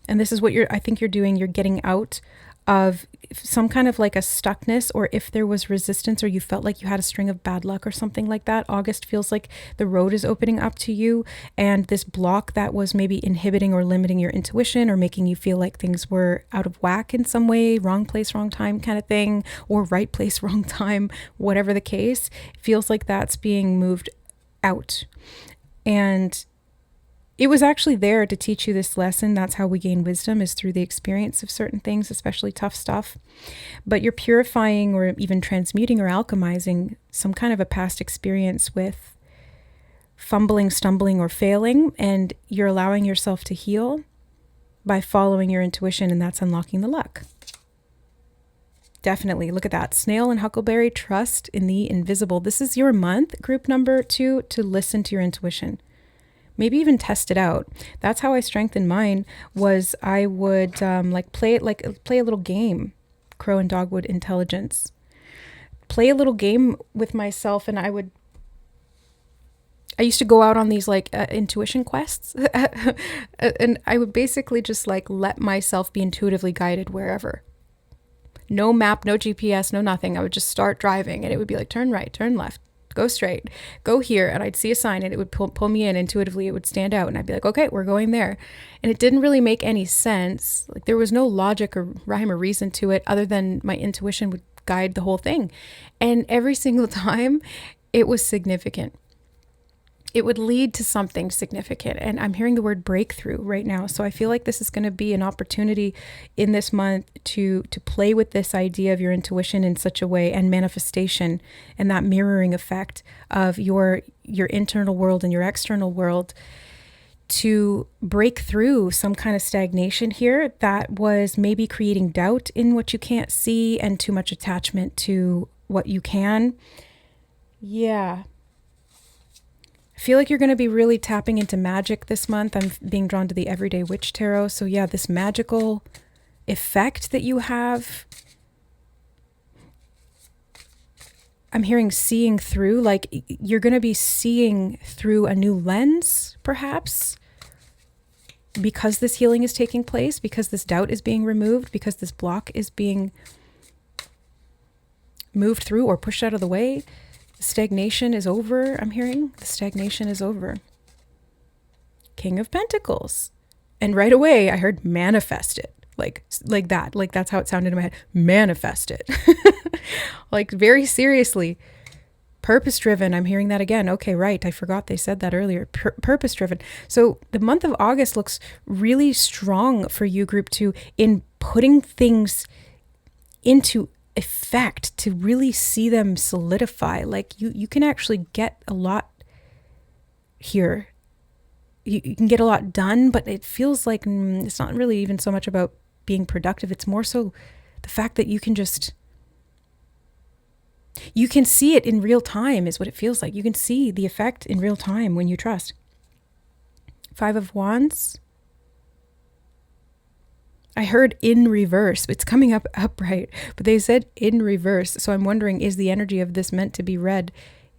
And this is what I think you're doing. You're getting out of some kind of like a stuckness, or if there was resistance, or you felt like you had a string of bad luck or something like that. August feels like the road is opening up to you, and this block that was maybe inhibiting or limiting your intuition, or making you feel like things were out of whack in some way, wrong place, wrong time kind of thing, or right place, wrong time, whatever the case, feels like that's being moved out. And it was actually there to teach you this lesson. That's how we gain wisdom, is through the experience of certain things, especially tough stuff. But you're purifying or even transmuting or alchemizing some kind of a past experience with fumbling, stumbling, or failing, and you're allowing yourself to heal by following your intuition, and that's unlocking the luck. Definitely. Look at that. Snail and huckleberry, trust in the invisible. This is your month, group number 2, to listen to your intuition. Maybe even test it out. That's how I strengthened mine. Was I would play a little game, Crow and Dogwood Intelligence. Play a little game with myself, and I used to go out on these intuition quests, and I would basically just let myself be intuitively guided wherever. No map, no GPS, no nothing. I would just start driving, and it would be like, turn right, turn left, go straight, go here. And I'd see a sign, and it would pull me in intuitively. It would stand out, and I'd be like, okay, we're going there. And it didn't really make any sense. There was no logic or rhyme or reason to it, other than my intuition would guide the whole thing. And every single time, it was significant. it would lead to something significant. And I'm hearing the word breakthrough right now. So I feel like this is going to be an opportunity in this month to play with this idea of your intuition in such a way, and manifestation, and that mirroring effect of your internal world and your external world, to break through some kind of stagnation here that was maybe creating doubt in what you can't see and too much attachment to what you can. Yeah. I feel like you're going to be really tapping into magic this month. I'm being drawn to the Everyday Witch Tarot. So yeah, this magical effect that you have, I'm hearing seeing through, like you're going to be seeing through a new lens, perhaps, because this healing is taking place, because this doubt is being removed, because this block is being moved through or pushed out of the way. Stagnation is over, I'm hearing. The stagnation is over. King of Pentacles. And right away, I heard manifest it. Like that. Like that's how it sounded in my head. Manifest it. Like very seriously. Purpose driven. I'm hearing that again. Okay, right. I forgot they said that earlier. Purpose driven. So the month of August looks really strong for you, Group 2, in putting things into effect to really see them solidify. Like you can actually get a lot here. You can get a lot done, but it feels like it's not really even so much about being productive. It's more so the fact that you can see it in real time is what it feels like. You can see the effect in real time when you trust. 5 of Wands. I heard in reverse. It's coming up upright, but they said in reverse. So I'm wondering, is the energy of this meant to be read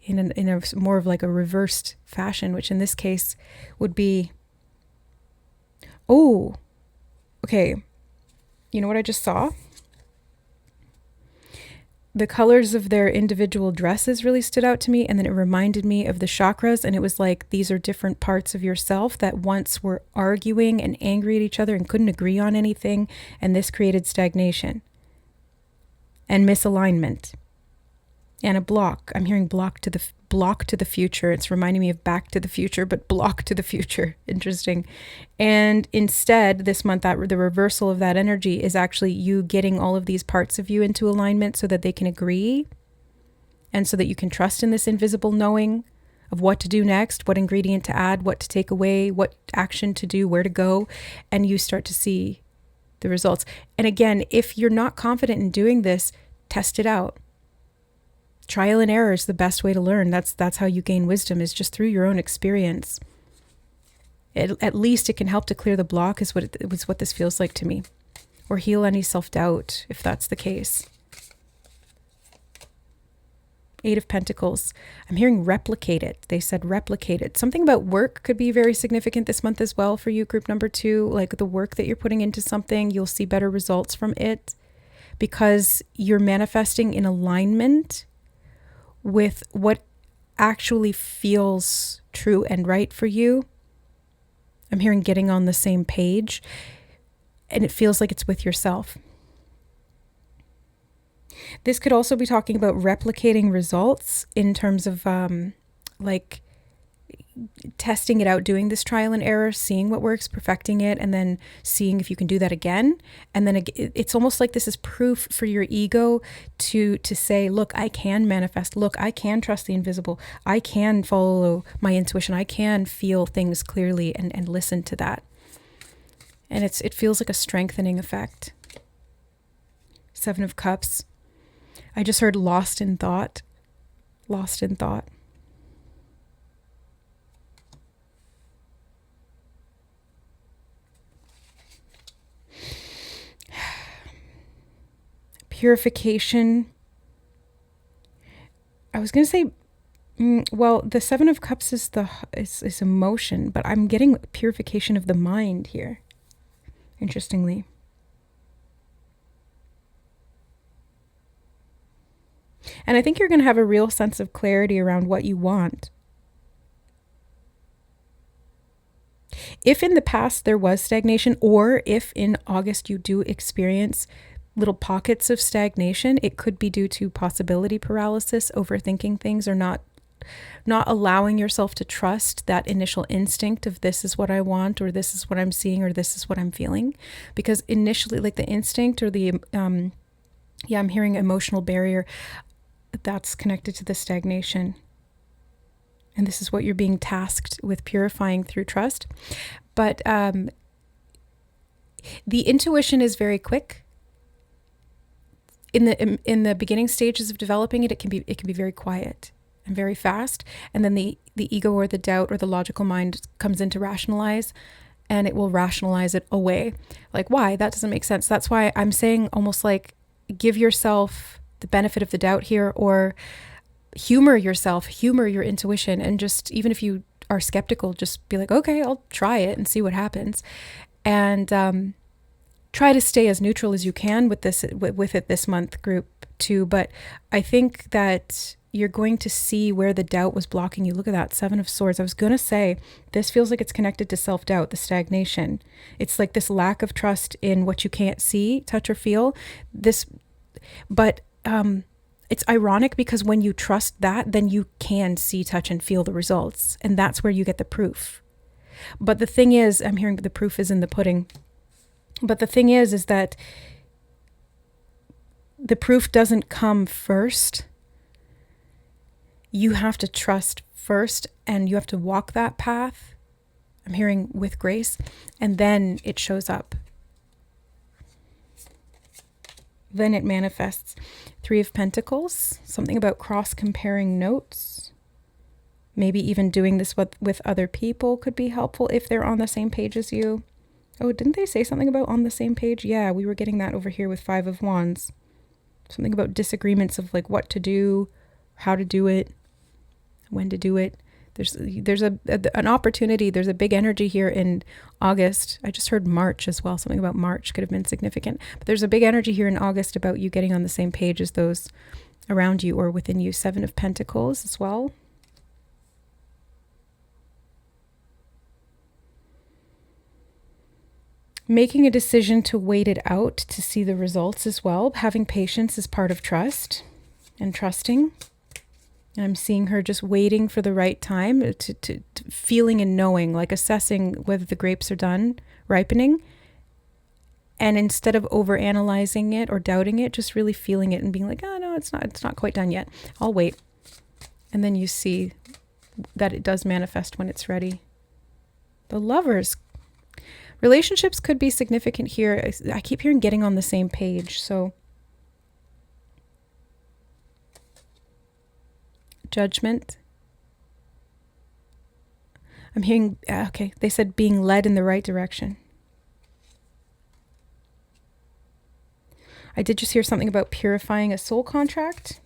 in a more of like a reversed fashion, which in this case would be, oh, okay. You know what I just saw? The colors of their individual dresses really stood out to me, and then it reminded me of the chakras, and it was like these are different parts of yourself that once were arguing and angry at each other and couldn't agree on anything, and this created stagnation and misalignment and a block. I'm hearing block to the future. It's reminding me of Back to the Future, but block to the future. Interesting. And instead, this month, the reversal of that energy is actually you getting all of these parts of you into alignment so that they can agree, and so that you can trust in this invisible knowing of what to do next, what ingredient to add, what to take away, what action to do, where to go, and you start to see the results. And again, if you're not confident in doing this, test it out. Trial and error is the best way to learn. That's how you gain wisdom, is just through your own experience. At least it can help to clear the block, is what this feels like to me. Or heal any self-doubt, if that's the case. 8 of Pentacles. I'm hearing replicate it. They said replicate it. Something about work could be very significant this month as well for you, Group number 2. Like the work that you're putting into something, you'll see better results from it because you're manifesting in alignment with what actually feels true and right for you. I'm hearing getting on the same page, and it feels like it's with yourself. This could also be talking about replicating results in terms of like testing it out, doing this trial and error, seeing what works, perfecting it, and then seeing if you can do that again. And then it's almost like this is proof for your ego to say, look, I can manifest. Look, I can trust the invisible. I can follow my intuition. I can feel things clearly and listen to that. And it feels like a strengthening effect. 7 of Cups. I just heard lost in thought. Lost in thought. Purification. I was going to say, well, the 7 of Cups is emotion, but I'm getting purification of the mind here, interestingly. And I think you're going to have a real sense of clarity around what you want. If in the past there was stagnation, or if in August you do experience little pockets of stagnation, it could be due to possibility paralysis, overthinking things, or not not allowing yourself to trust that initial instinct of this is what I want, or this is what I'm seeing, or this is what I'm feeling. Because initially, like the instinct or the, I'm hearing emotional barrier, that's connected to the stagnation. And this is what you're being tasked with purifying through trust. But the intuition is very quick. In the beginning stages of developing it, it can be very quiet and very fast. And then the ego or the doubt or the logical mind comes in to rationalize, and it will rationalize it away. Like, why? That doesn't make sense. That's why I'm saying almost like give yourself the benefit of the doubt here, or humor yourself, humor your intuition, and just, even if you are skeptical, just be like, okay, I'll try it and see what happens. And try to stay as neutral as you can with it this month, group 2. But I think that you're going to see where the doubt was blocking you. Look at that, 7 of Swords. I was going to say, this feels like it's connected to self-doubt, the stagnation. It's like this lack of trust in what you can't see, touch, or feel. But it's ironic, because when you trust that, then you can see, touch, and feel the results. And that's where you get the proof. But the thing is, I'm hearing the proof is in the pudding. But the thing is that the proof doesn't come first. You have to trust first, and you have to walk that path. I'm hearing with grace, and then it shows up. Then it manifests. 3 of Pentacles, something about cross-comparing notes. Maybe even doing this with other people could be helpful if they're on the same page as you. Oh, didn't they say something about on the same page? Yeah, we were getting that over here with 5 of Wands. Something about disagreements of like what to do, how to do it, when to do it. There's an opportunity. There's a big energy here in August. I just heard March as well. Something about March could have been significant. But there's a big energy here in August about you getting on the same page as those around you or within you. 7 of Pentacles as well. Making a decision to wait it out to see the results as well. Having patience is part of trust and trusting. And I'm seeing her just waiting for the right time, to feeling and knowing, like assessing whether the grapes are done ripening. And instead of overanalyzing it or doubting it, just really feeling it and being like, oh no, it's not quite done yet. I'll wait. And then you see that it does manifest when it's ready. The Lovers. Relationships could be significant here. I keep hearing getting on the same page. So Judgment. I'm hearing, okay, they said being led in the right direction. I did just hear something about purifying a soul contract.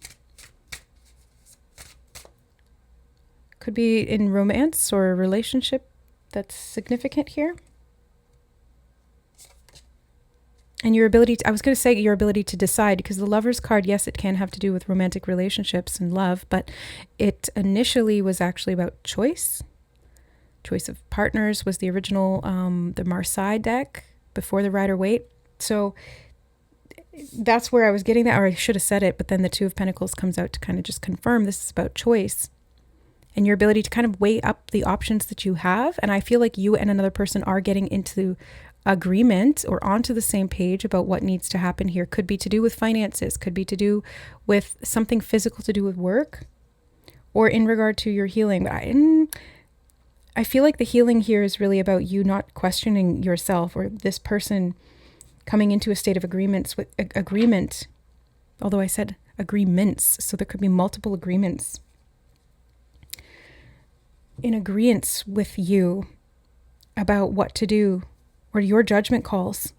Could be in romance or a relationship that's significant here. And your ability to, I was going to say your ability to decide, because the Lovers card, yes, it can have to do with romantic relationships and love, but it initially was actually about choice. Choice of partners was the original, the Marseille deck before the Rider-Waite. So that's where I was getting that, or I should have said it, but then the 2 of Pentacles comes out to kind of just confirm this is about choice and your ability to kind of weigh up the options that you have. And I feel like you and another person are getting into agreement or onto the same page about what needs to happen here. Could be to do with finances, could be to do with something physical to do with work, or in regard to your healing. But I feel like the healing here is really about you not questioning yourself, or this person coming into a state of agreement, although I said agreements, so there could be multiple agreements. In agreement with you about what to do, or your judgment calls.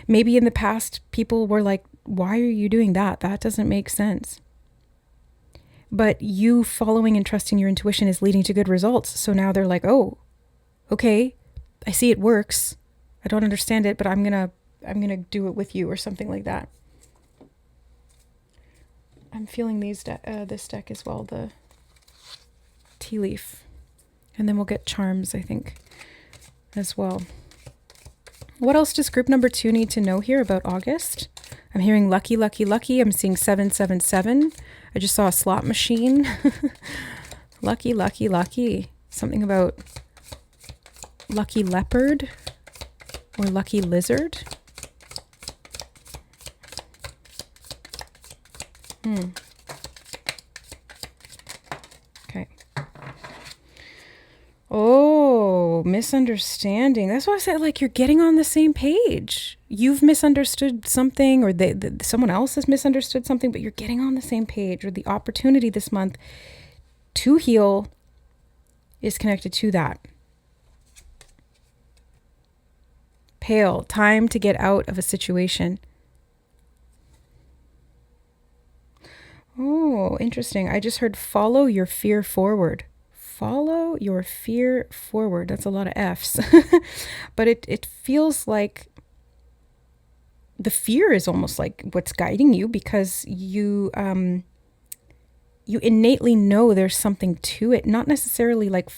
Maybe in the past, people were like, why are you doing that? That doesn't make sense. But you following and trusting your intuition is leading to good results. So now they're like, oh, okay, I see it works. I don't understand it, but I'm gonna do it with you, or something like that. I'm feeling this deck as well, the tea leaf. And then we'll get charms, I think, as well. What else does group number 2 need to know here about August? I'm hearing lucky, lucky, lucky. I'm seeing 777. I just saw a slot machine. Lucky, lucky, lucky. Something about lucky leopard or lucky lizard. Okay. Oh, misunderstanding. That's why I said, like, you're getting on the same page. You've misunderstood something, or someone else has misunderstood something, but you're getting on the same page. Or the opportunity this month to heal is connected to that. Pale, time to get out of a situation. Oh, interesting. I just heard follow your fear forward. Follow your fear forward. That's a lot of F's. But it feels like the fear is almost like what's guiding you, because you innately know there's something to it, not necessarily like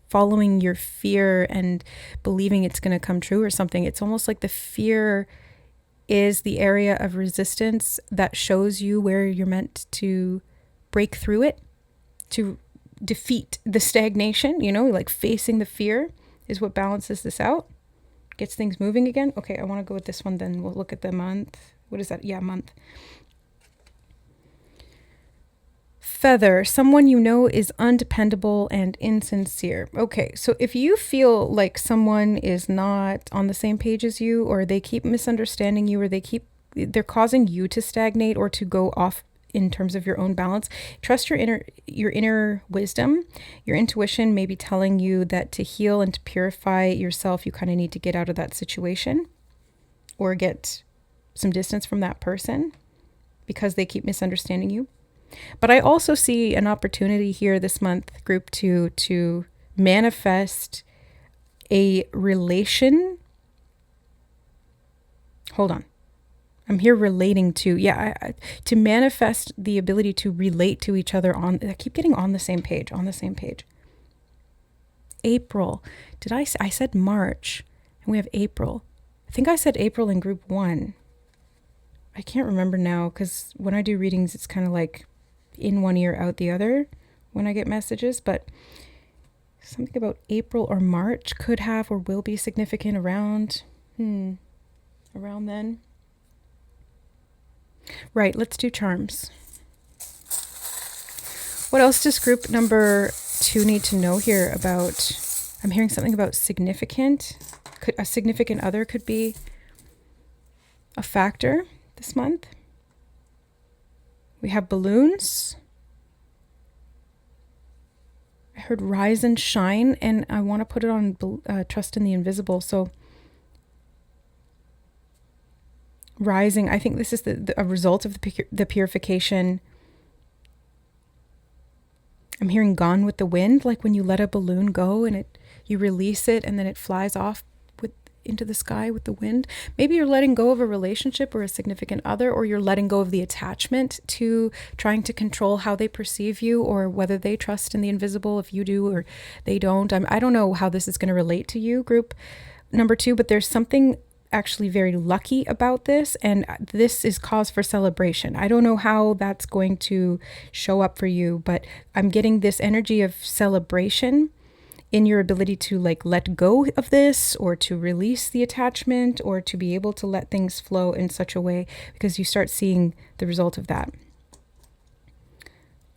following your fear and believing it's going to come true or something. It's almost like the fear is the area of resistance that shows you where you're meant to break through it, to defeat the stagnation, like facing the fear is what balances this out, gets things moving again. Okay, I want to go with this one then. We'll look at the month. What is that? Yeah, month. Feather, someone you know is undependable and insincere. Okay, so if you feel like someone is not on the same page as you, or they keep misunderstanding you, or they're causing you to stagnate or to go off in terms of your own balance, trust your inner wisdom. Your intuition may be telling you that to heal and to purify yourself, you kind of need to get out of that situation or get some distance from that person because they keep misunderstanding you. But I also see an opportunity here this month, group 2, to manifest a relation. Hold on. I'm here relating to, to manifest the ability to relate to each other I keep getting on the same page. April. I said March, and we have April. I think I said April in group 1. I can't remember now, because when I do readings, it's kind of like in one ear, out the other when I get messages, but something about April or March could have or will be significant around then. Right, let's do charms. What else does group number 2 need to know here about? I'm hearing something about significant. A significant other could be a factor this month. We have balloons. I heard rise and shine, and I want to put it on trust in the invisible. So rising, I think this is a result of the purification. I'm hearing gone with the wind, like when you let a balloon go and you release it and then it flies off into the sky with the wind. Maybe you're letting go of a relationship or a significant other, or you're letting go of the attachment to trying to control how they perceive you, or whether they trust in the invisible, if you do or they don't. I don't know how this is going to relate to you, group number 2, but there's something actually very lucky about this, and this is cause for celebration. I don't know how that's going to show up for you, but I'm getting this energy of celebration in your ability to let go of this, or to release the attachment, or to be able to let things flow in such a way, because you start seeing the result of that.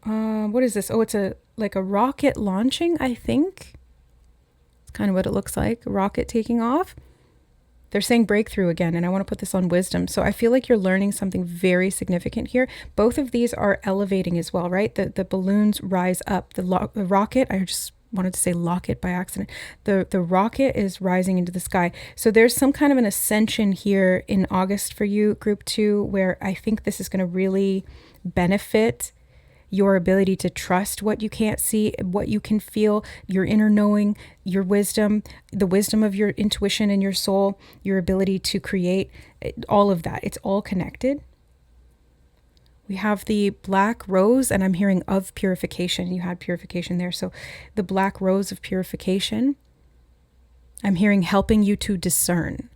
What is this? Oh, it's a rocket launching, I think. It's kind of what it looks like, a rocket taking off. They're saying breakthrough again, and I want to put this on wisdom. So I feel like you're learning something very significant here. Both of these are elevating as well, right? The balloons rise up. The rocket, I just wanted to say locket by accident. The rocket is rising into the sky. So there's some kind of an ascension here in August for you, group 2, where I think this is going to really benefit your ability to trust what you can't see, what you can feel, your inner knowing, your wisdom, the wisdom of your intuition and your soul, your ability to create, all of that. It's all connected. We have the black rose, and I'm hearing of purification. You had purification there. So the black rose of purification, I'm hearing helping you to discern.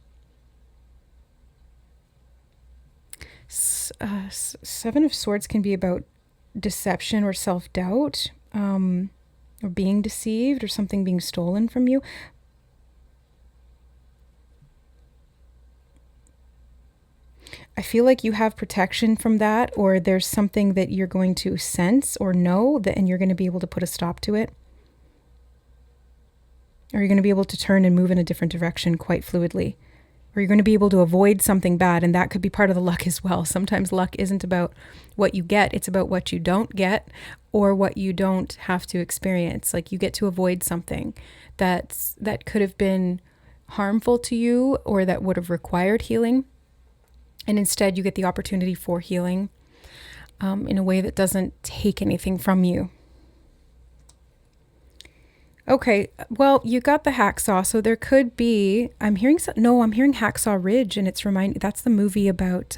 7 of Swords can be about deception or self-doubt, or being deceived or something being stolen from you. I feel like you have protection from that, or there's something that you're going to sense or know that, and you're going to be able to put a stop to it. Or you're going to be able to turn and move in a different direction quite fluidly. Or you're going to be able to avoid something bad, and that could be part of the luck as well. Sometimes luck isn't about what you get, it's about what you don't get or what you don't have to experience. Like you get to avoid something that could have been harmful to you or that would have required healing. And instead you get the opportunity for healing in a way that doesn't take anything from you. Okay, well, you got the hacksaw, so there could be, I'm hearing Hacksaw Ridge, and that's the movie about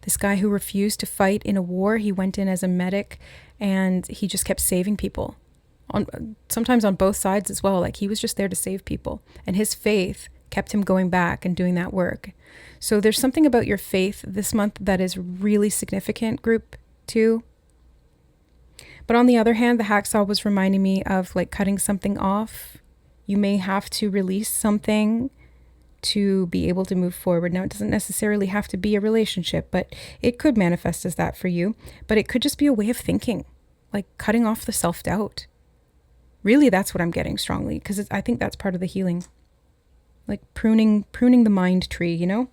this guy who refused to fight in a war. He went in as a medic, and he just kept saving people, sometimes on both sides as well. Like he was just there to save people, and his faith kept him going back and doing that work. So there's something about your faith this month that is really significant, group 2. But on the other hand, the hacksaw was reminding me of like cutting something off. You may have to release something to be able to move forward. Now, it doesn't necessarily have to be a relationship, but it could manifest as that for you. But it could just be a way of thinking, like cutting off the self-doubt. Really, that's what I'm getting strongly, because I think that's part of the healing. Like pruning the mind tree, you know?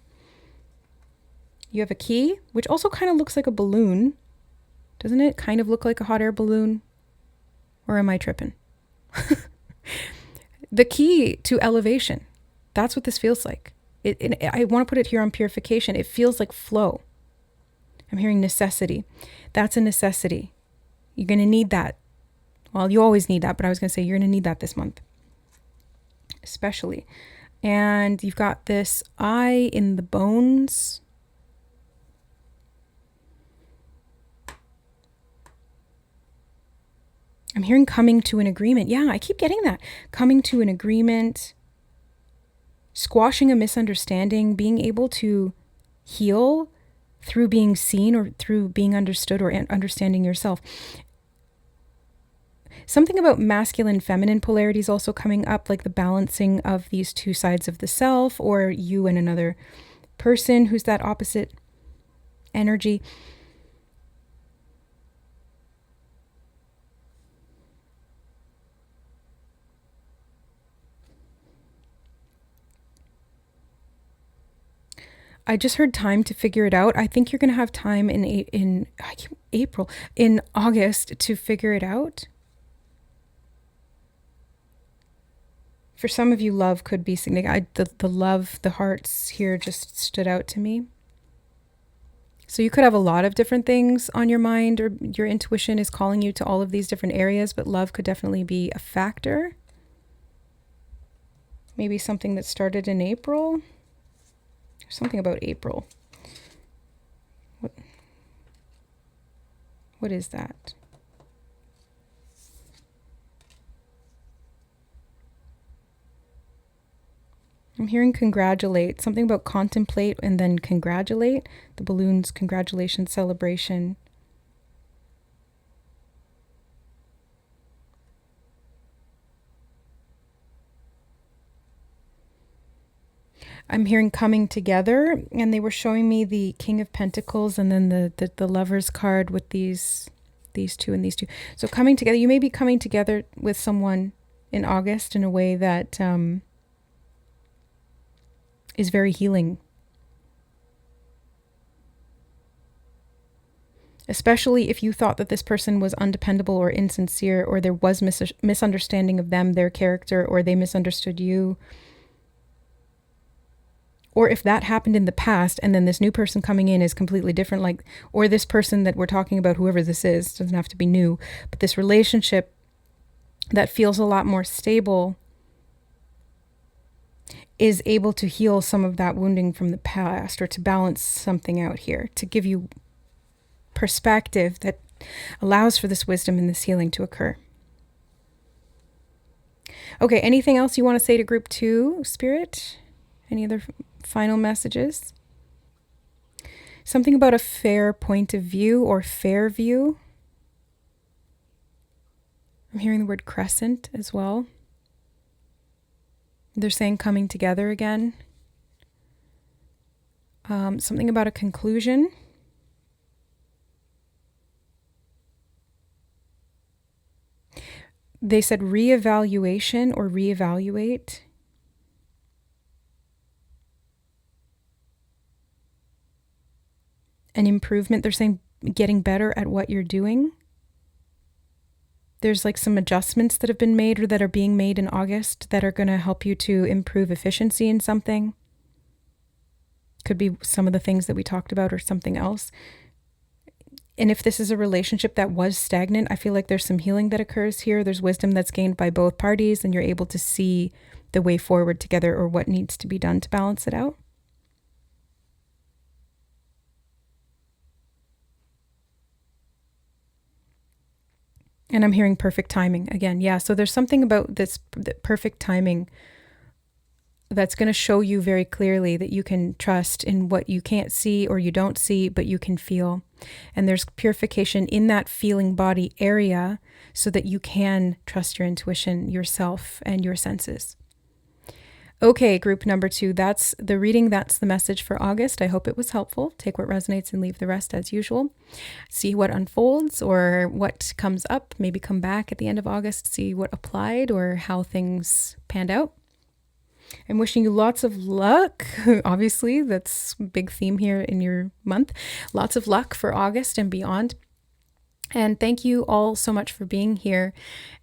You have a key, which also kind of looks like a balloon. Doesn't it kind of look like a hot air balloon? Or am I tripping? The key to elevation. That's what this feels like. I want to put it here on purification. It feels like flow. I'm hearing necessity. That's a necessity. You're going to need that. Well, you always need that, but I was going to say you're going to need that this month. Especially. And you've got this eye in the bones. I'm hearing coming to an agreement. Yeah, I keep getting that. Coming to an agreement, squashing a misunderstanding, being able to heal through being seen or through being understood or understanding yourself. Something about masculine, feminine polarity is also coming up, like the balancing of these two sides of the self, or you and another person who's that opposite energy. I just heard time to figure it out. I think you're going to have time in August to figure it out. For some of you, love could be significant. The love, the hearts here just stood out to me. So you could have a lot of different things on your mind, or your intuition is calling you to all of these different areas, but love could definitely be a factor. Maybe something that started in April. Something about April. What is that? I'm hearing congratulate. Something about contemplate and then congratulate. The balloons, congratulations, celebration. I'm hearing coming together, and they were showing me the King of Pentacles and then the Lover's card with these two and these two. So coming together, you may be coming together with someone in August in a way that is very healing. Especially if you thought that this person was undependable or insincere, or there was misunderstanding of them, their character, or they misunderstood you. Or if that happened in the past and then this new person coming in is completely different, like, or this person that we're talking about, whoever this is, doesn't have to be new, but this relationship that feels a lot more stable is able to heal some of that wounding from the past, or to balance something out here, to give you perspective that allows for this wisdom and this healing to occur. Okay, anything else you want to say to group 2, Spirit? Any other final messages? Something about a fair point of view or fair view. I'm hearing the word crescent as well. They're saying coming together again. Something about a conclusion. They said reevaluation or reevaluate. An improvement. They're saying getting better at what you're doing. There's like some adjustments that have been made or that are being made in August that are going to help you to improve efficiency in something. Could be some of the things that we talked about or something else. And if this is a relationship that was stagnant, I feel like there's some healing that occurs here. There's wisdom that's gained by both parties, and you're able to see the way forward together or what needs to be done to balance it out. And I'm hearing perfect timing again. Yeah, so there's something about this perfect timing that's going to show you very clearly that you can trust in what you can't see or you don't see, but you can feel. And there's purification in that feeling body area so that you can trust your intuition, yourself, and your senses. Okay, group number 2, that's the reading. That's the message for August. I hope it was helpful. Take what resonates and leave the rest as usual. See what unfolds or what comes up. Maybe come back at the end of August, see what applied or how things panned out. I'm wishing you lots of luck. Obviously, that's a big theme here in your month. Lots of luck for August and beyond. And thank you all so much for being here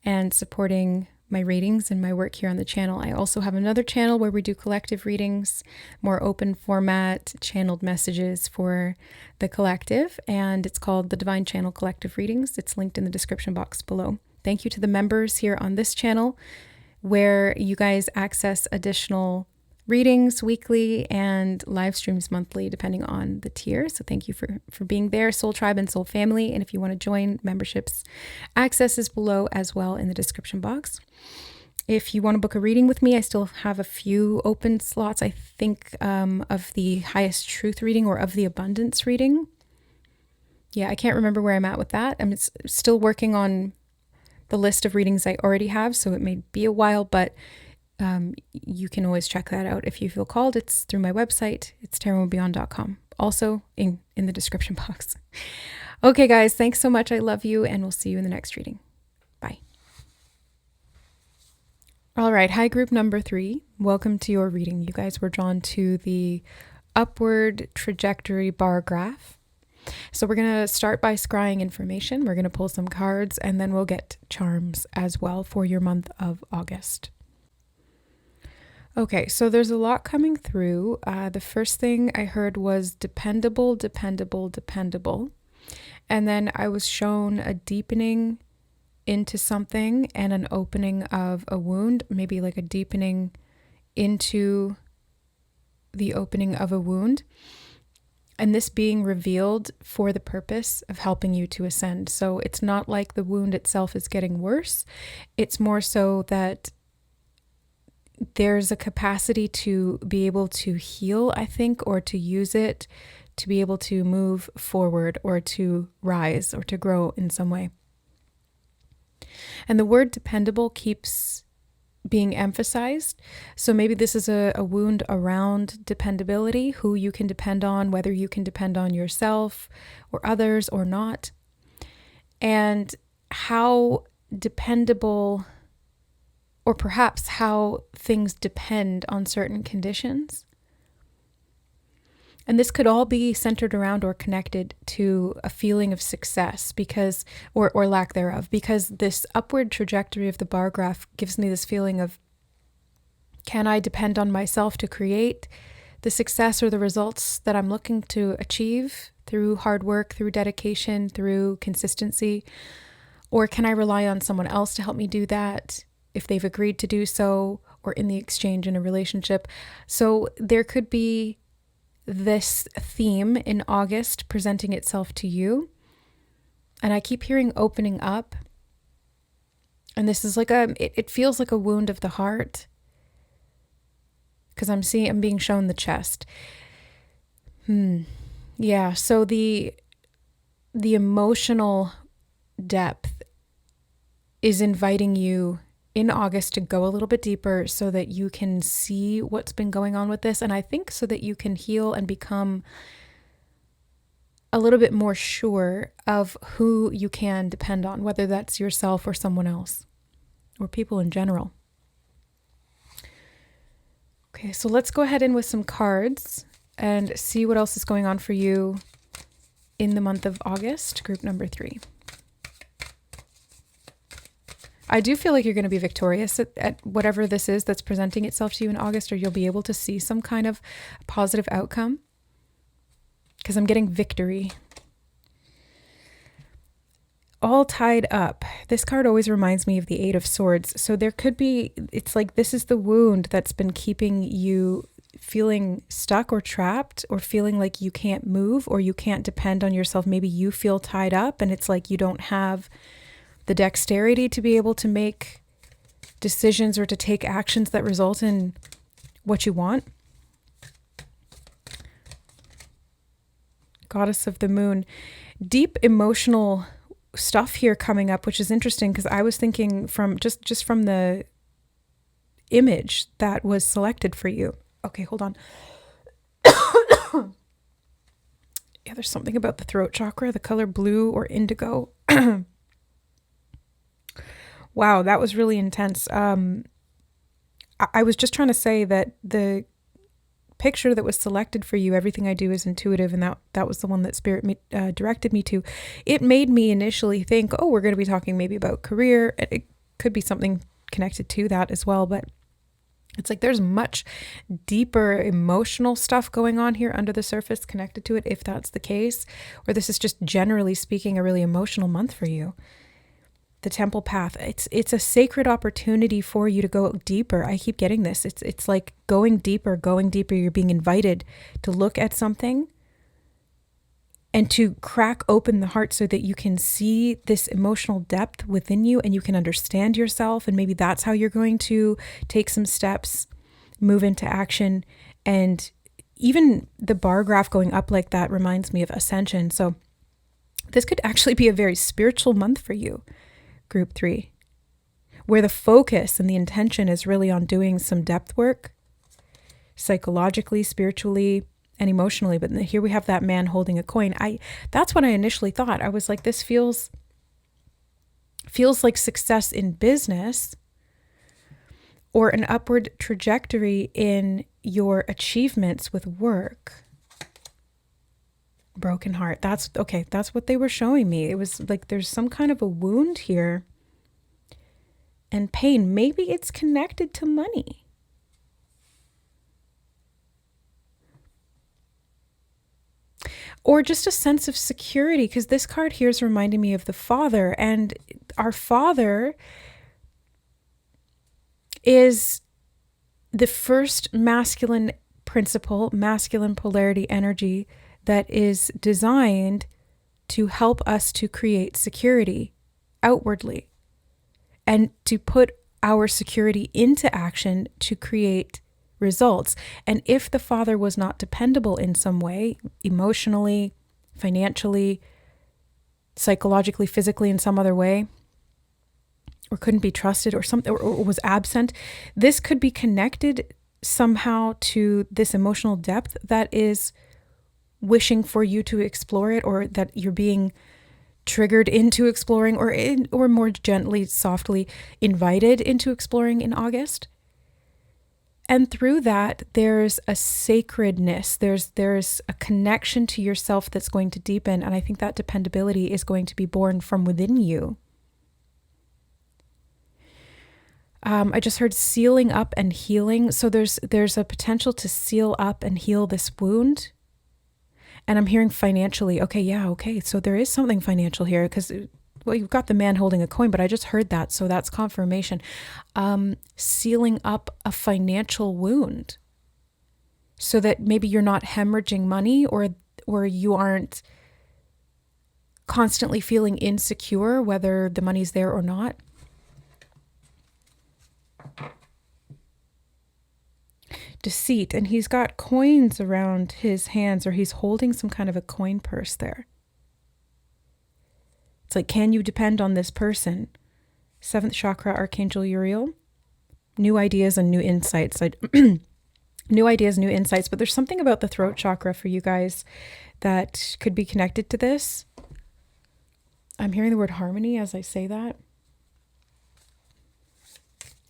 and supporting my readings and my work here on the channel. I also have another channel where we do collective readings, more open format, channeled messages for the collective, and it's called the Divine Channel Collective Readings. It's linked in the description box below. Thank you to the members here on this channel, where you guys access additional readings weekly and live streams monthly, depending on the tier. So thank you for being there, Soul Tribe and Soul Family. And if you want to join memberships, access is below as well in the description box. If you want to book a reading with me, I still have a few open slots, I think, of the Highest Truth reading or of the Abundance reading. Yeah, I can't remember where I'm at with that. I'm still working on the list of readings I already have, so it may be a while, but you can always check that out if you feel called. It's through my website. It's tarotandbeyond.com. Also in the description box. Okay, guys, thanks so much. I love you, and we'll see you in the next reading. Bye. All right. Hi, group number 3. Welcome to your reading. You guys were drawn to the upward trajectory bar graph. So we're going to start by scrying information. We're going to pull some cards, and then we'll get charms as well for your month of August. Okay, so there's a lot coming through. The first thing I heard was dependable, dependable, dependable. And then I was shown a deepening into something and an opening of a wound, maybe like a deepening into the opening of a wound. And this being revealed for the purpose of helping you to ascend. So it's not like the wound itself is getting worse. It's more so that there's a capacity to be able to heal, I think, or to use it to be able to move forward or to rise or to grow in some way. And the word dependable keeps being emphasized. So maybe this is a wound around dependability, who you can depend on, whether you can depend on yourself or others or not, and how dependable, or perhaps how things depend on certain conditions. And this could all be centered around or connected to a feeling of success because, or lack thereof, because this upward trajectory of the bar graph gives me this feeling of, can I depend on myself to create the success or the results that I'm looking to achieve through hard work, through dedication, through consistency? Or can I rely on someone else to help me do that if they've agreed to do so, or in the exchange in a relationship? So there could be this theme in August presenting itself to you. And I keep hearing opening up. And this is like it feels like a wound of the heart, because I'm being shown the chest. Yeah, so the emotional depth is inviting you in August to go a little bit deeper so that you can see what's been going on with this. And I think so that you can heal and become a little bit more sure of who you can depend on, whether that's yourself or someone else or people in general. Okay, so let's go ahead in with some cards and see what else is going on for you in the month of August, group number 3. I do feel like you're going to be victorious at whatever this is that's presenting itself to you in August, or you'll be able to see some kind of positive outcome, because I'm getting victory. All tied up. This card always reminds me of the 8 of Swords. So there could be, it's like this is the wound that's been keeping you feeling stuck or trapped, or feeling like you can't move or you can't depend on yourself. Maybe you feel tied up and it's like you don't have the dexterity to be able to make decisions or to take actions that result in what you want. Goddess of the Moon. Deep emotional stuff here coming up, which is interesting because I was thinking from just from the image that was selected for you. Okay, hold on. Yeah, there's something about the throat chakra, the color blue or indigo. Wow, that was really intense. I was just trying to say that the picture that was selected for you, everything I do is intuitive, and that was the one that Spirit directed me to. It made me initially think, oh, we're going to be talking maybe about career. It could be something connected to that as well, but it's like there's much deeper emotional stuff going on here under the surface connected to it, if that's the case, or this is just generally speaking a really emotional month for you. The Temple Path, it's a sacred opportunity for you to go deeper. I keep getting this. It's like going deeper. You're being invited to look at something and to crack open the heart so that you can see this emotional depth within you and you can understand yourself. And maybe that's how you're going to take some steps, move into action. And even the bar graph going up like that reminds me of ascension. So this could actually be a very spiritual month for you. Group 3, where the focus and the intention is really on doing some depth work, psychologically, spiritually, and emotionally. But here we have that man holding a coin. That's what I initially thought. I was like, this feels like success in business or an upward trajectory in your achievements with work. Broken heart. That's what they were showing me. It was like there's some kind of a wound here and pain. Maybe it's connected to money. Or just a sense of security, because this card here is reminding me of the Father, and our Father is the first masculine principle, masculine polarity energy that is designed to help us to create security outwardly and to put our security into action to create results. And if the Father was not dependable in some way, emotionally, financially, psychologically, physically, in some other way, or couldn't be trusted or something, or was absent, this could be connected somehow to this emotional depth that is wishing for you to explore it, or that you're being triggered into exploring, or more gently, softly invited into exploring in August. And through that, there's a sacredness, there's a connection to yourself that's going to deepen, and I think that dependability is going to be born from within you. I just heard sealing up and healing. So there's a potential to seal up and heal this wound. And I'm hearing financially. Okay. So there is something financial here because, well, you've got the man holding a coin, but I just heard that. So that's confirmation. Sealing up a financial wound so that maybe you're not hemorrhaging money, or you aren't constantly feeling insecure whether the money's there or not. Deceit, and he's got coins around his hands, or he's holding some kind of a coin purse there. It's like, can you depend on this person? 7th chakra, Archangel Uriel. New ideas and new insights. New ideas, new insights. But there's something about the throat chakra for you guys that could be connected to this. I'm hearing the word harmony as I say that.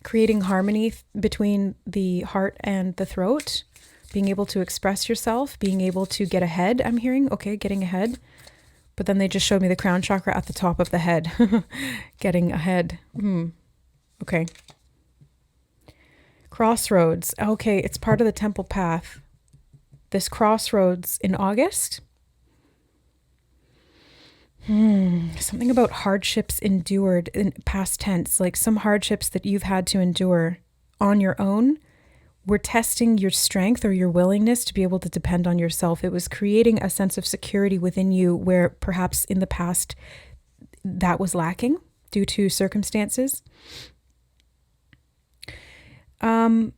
Creating harmony between the heart and the throat. Being able to express yourself. Being able to get ahead, I'm hearing. Okay, getting ahead. But then they just showed me the crown chakra at the top of the head. Getting ahead. Okay. Crossroads. Okay, it's part of the temple path. This crossroads in August. Something about hardships endured in past tense, like some hardships that you've had to endure on your own. Were testing your strength or your willingness to be able to depend on yourself. It was creating a sense of security within you where perhaps in the past that was lacking due to circumstances. I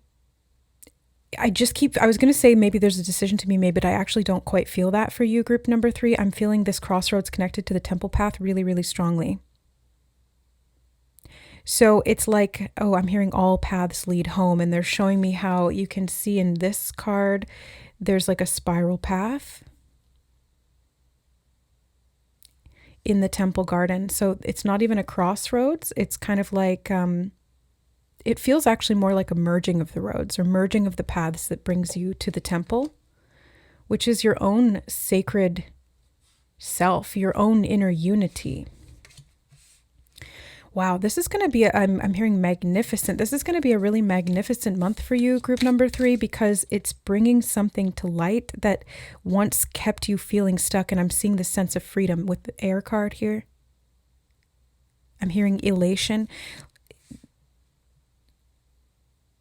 was going to say maybe there's a decision to be made, but I actually don't quite feel that for you, group number 3. I'm feeling this crossroads connected to the temple path really, really strongly. So it's like, I'm hearing all paths lead home, and they're showing me how you can see in this card, there's like a spiral path in the temple garden. So it's not even a crossroads. It's kind of like, it feels actually more like a merging of the roads or merging of the paths that brings you to the temple, which is your own sacred self, your own inner unity. Wow, this is going to be, I'm hearing magnificent. This is going to be a really magnificent month for you, group number 3, because it's bringing something to light that once kept you feeling stuck. And I'm seeing the sense of freedom with the air card here. I'm hearing elation.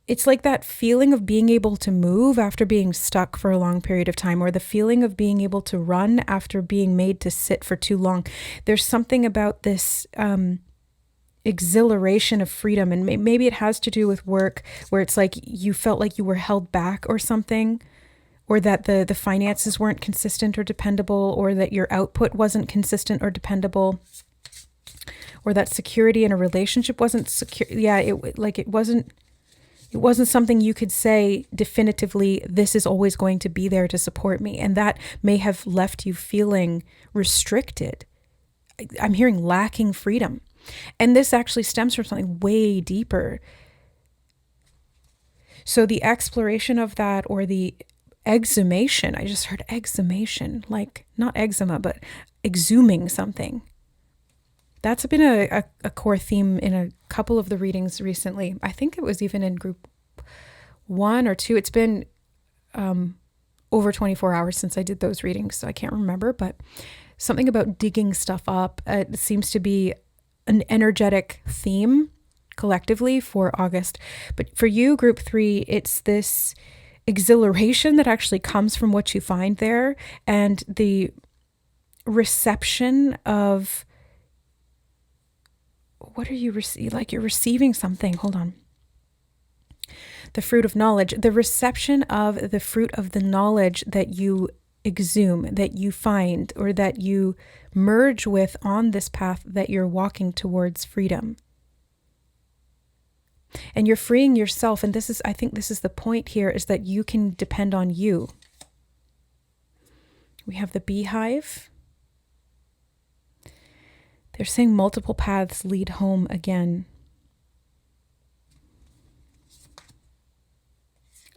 It's like that feeling of being able to move after being stuck for a long period of time, or the feeling of being able to run after being made to sit for too long. There's something about this exhilaration of freedom, and maybe it has to do with work where it's like you felt like you were held back or something, or that the finances weren't consistent or dependable, or that your output wasn't consistent or dependable, or that security in a relationship wasn't secure. Yeah, it wasn't something you could say definitively, this is always going to be there to support me. And that may have left you feeling restricted. I'm hearing lacking freedom. And this actually stems from something way deeper. So the exploration of that, or the exhumation, I just heard exhumation, like not eczema, but exhuming something. That's been a core theme in a couple of the readings recently. I think it was even in group 1 or 2. It's been over 24 hours since I did those readings, so I can't remember, but something about digging stuff up. It seems to be an energetic theme collectively for August. But for you, group 3, it's this exhilaration that actually comes from what you find there, and the reception of what are you receiving? Like you're receiving something. Hold on. The fruit of knowledge, the reception of the fruit of the knowledge that you exhume, that you find, or that you merge with on this path that you're walking towards freedom. And you're freeing yourself. And I think this is the point here, is that you can depend on you. We have the beehive. They're saying multiple paths lead home again.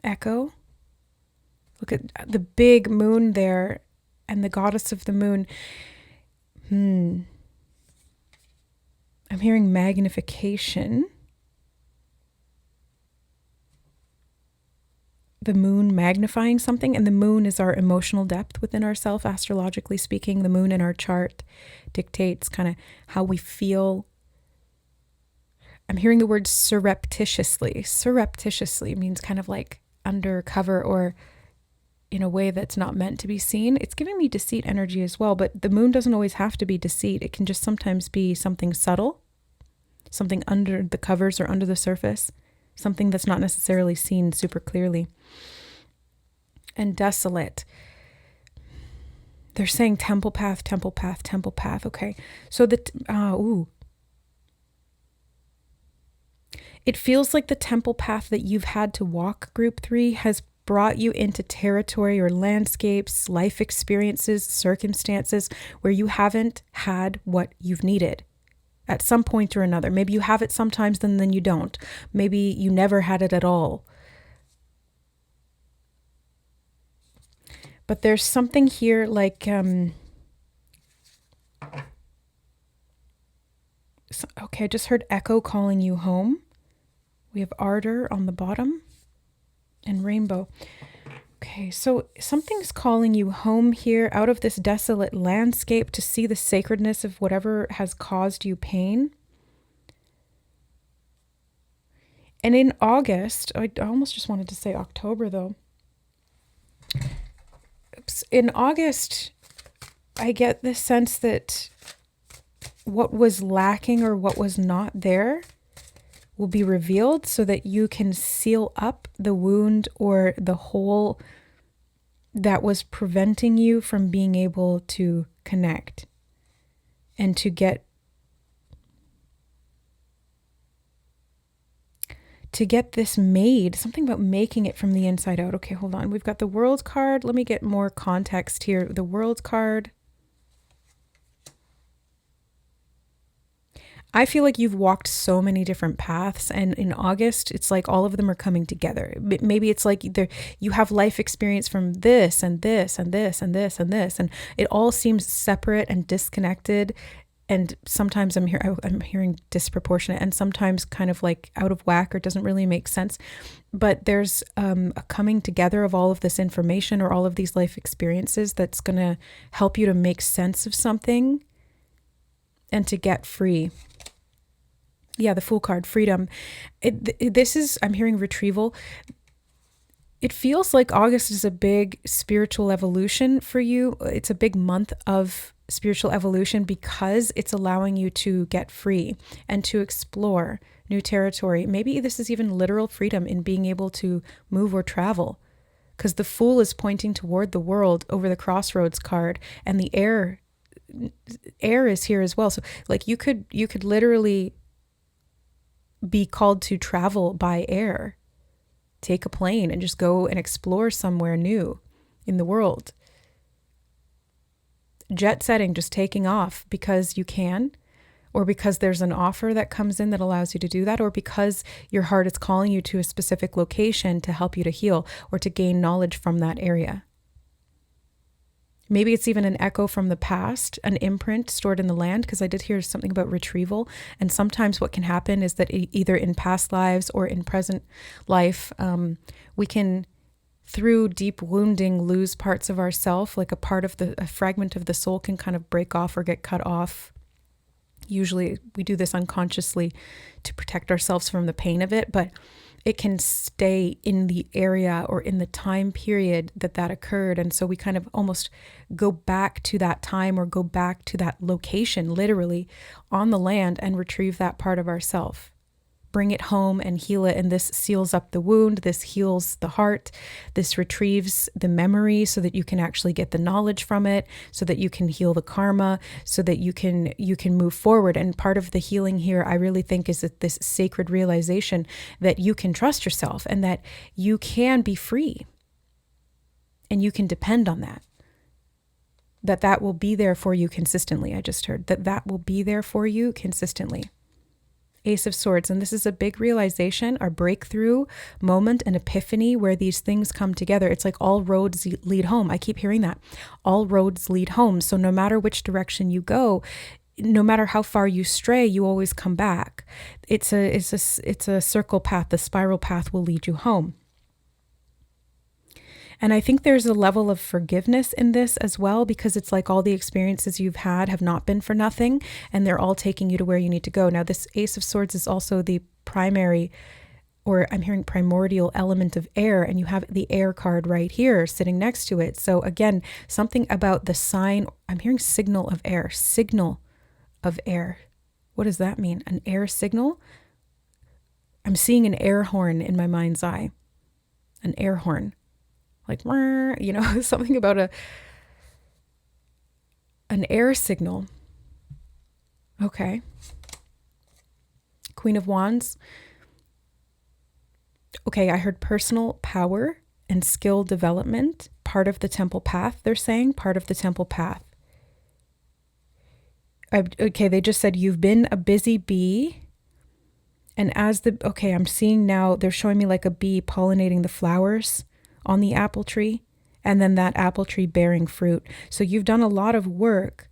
Echo. Look at the big moon there and the goddess of the moon. I'm hearing magnification. The moon magnifying something, and the moon is our emotional depth within ourselves, astrologically speaking. The moon in our chart dictates kind of how we feel. I'm hearing the word surreptitiously. Surreptitiously means kind of like undercover, or in a way that's not meant to be seen. It's giving me deceit energy as well, but the moon doesn't always have to be deceit. It can just sometimes be something subtle, something under the covers or under the surface, something that's not necessarily seen super clearly. And desolate. They're saying temple path, temple path, temple path. Okay. So It feels like the temple path that you've had to walk, group 3, has brought you into territory or landscapes, life experiences, circumstances where you haven't had what you've needed at some point or another. Maybe you have it sometimes and then you don't. Maybe you never had it at all. But there's something here like, okay, I just heard echo calling you home. We have ardor on the bottom and rainbow. Okay, so something's calling you home here out of this desolate landscape to see the sacredness of whatever has caused you pain. And in August, I almost just wanted to say October though. In August, I get this sense that what was lacking or what was not there will be revealed so that you can seal up the wound or the hole that was preventing you from being able to connect and to get this made. Something about making it from the inside out. Okay, hold on. We've got the World card. Let me get more context here. The World card. I feel like you've walked so many different paths, and in August, it's like all of them are coming together. Maybe it's like you have life experience from this and this and this and this and this, and it all seems separate and disconnected. And sometimes I'm hearing disproportionate, and sometimes kind of like out of whack or doesn't really make sense. But there's a coming together of all of this information or all of these life experiences that's going to help you to make sense of something and to get free. Yeah, the Fool card, freedom. I'm hearing retrieval. It feels like August is a big spiritual evolution for you. It's a big month of spiritual evolution because it's allowing you to get free and to explore new territory. Maybe this is even literal freedom in being able to move or travel, because the Fool is pointing toward the world over the Crossroads card, and the air is here as well. So like you could literally be called to travel by air, take a plane and just go and explore somewhere new in the world. Jet setting, just taking off because you can, or because there's an offer that comes in that allows you to do that, or because your heart is calling you to a specific location to help you to heal or to gain knowledge from that area. Maybe it's even an echo from the past, an imprint stored in the land, because I did hear something about retrieval. And sometimes what can happen is that either in past lives or in present life, we can, through deep wounding, lose parts of ourself, like a fragment of the soul can kind of break off or get cut off. Usually we do this unconsciously to protect ourselves from the pain of it, but it can stay in the area or in the time period that occurred. And so we kind of almost go back to that time or go back to that location, literally on the land, and retrieve that part of ourself. Bring it home and heal it. And this seals up the wound. This heals the heart. This retrieves the memory so that you can actually get the knowledge from it, so that you can heal the karma, so that you can move forward. And part of the healing here, I really think, is that this sacred realization that you can trust yourself and that you can be free and you can depend on that. That will be there for you consistently. I just heard that will be there for you consistently. Ace of Swords. And this is a big realization, our breakthrough moment, an epiphany where these things come together. It's like all roads lead home. I keep hearing that. All roads lead home. So no matter which direction you go, no matter how far you stray, you always come back. It's a circle path. The spiral path will lead you home. And I think there's a level of forgiveness in this as well, because it's like all the experiences you've had have not been for nothing, and they're all taking you to where you need to go. Now, this Ace of Swords is also the primary, or I'm hearing primordial element of air, and you have the air card right here sitting next to it. So again, something about the sign, I'm hearing signal of air. What does that mean? An air signal? I'm seeing an air horn in my mind's eye. An air horn. Like, something about an air signal. Okay. Queen of Wands. Okay, I heard personal power and skill development, part of the temple path, they're saying, part of the temple path. Okay, they just said you've been a busy bee. And I'm seeing now, they're showing me like a bee pollinating the flowers on the apple tree, and then that apple tree bearing fruit. So you've done a lot of work,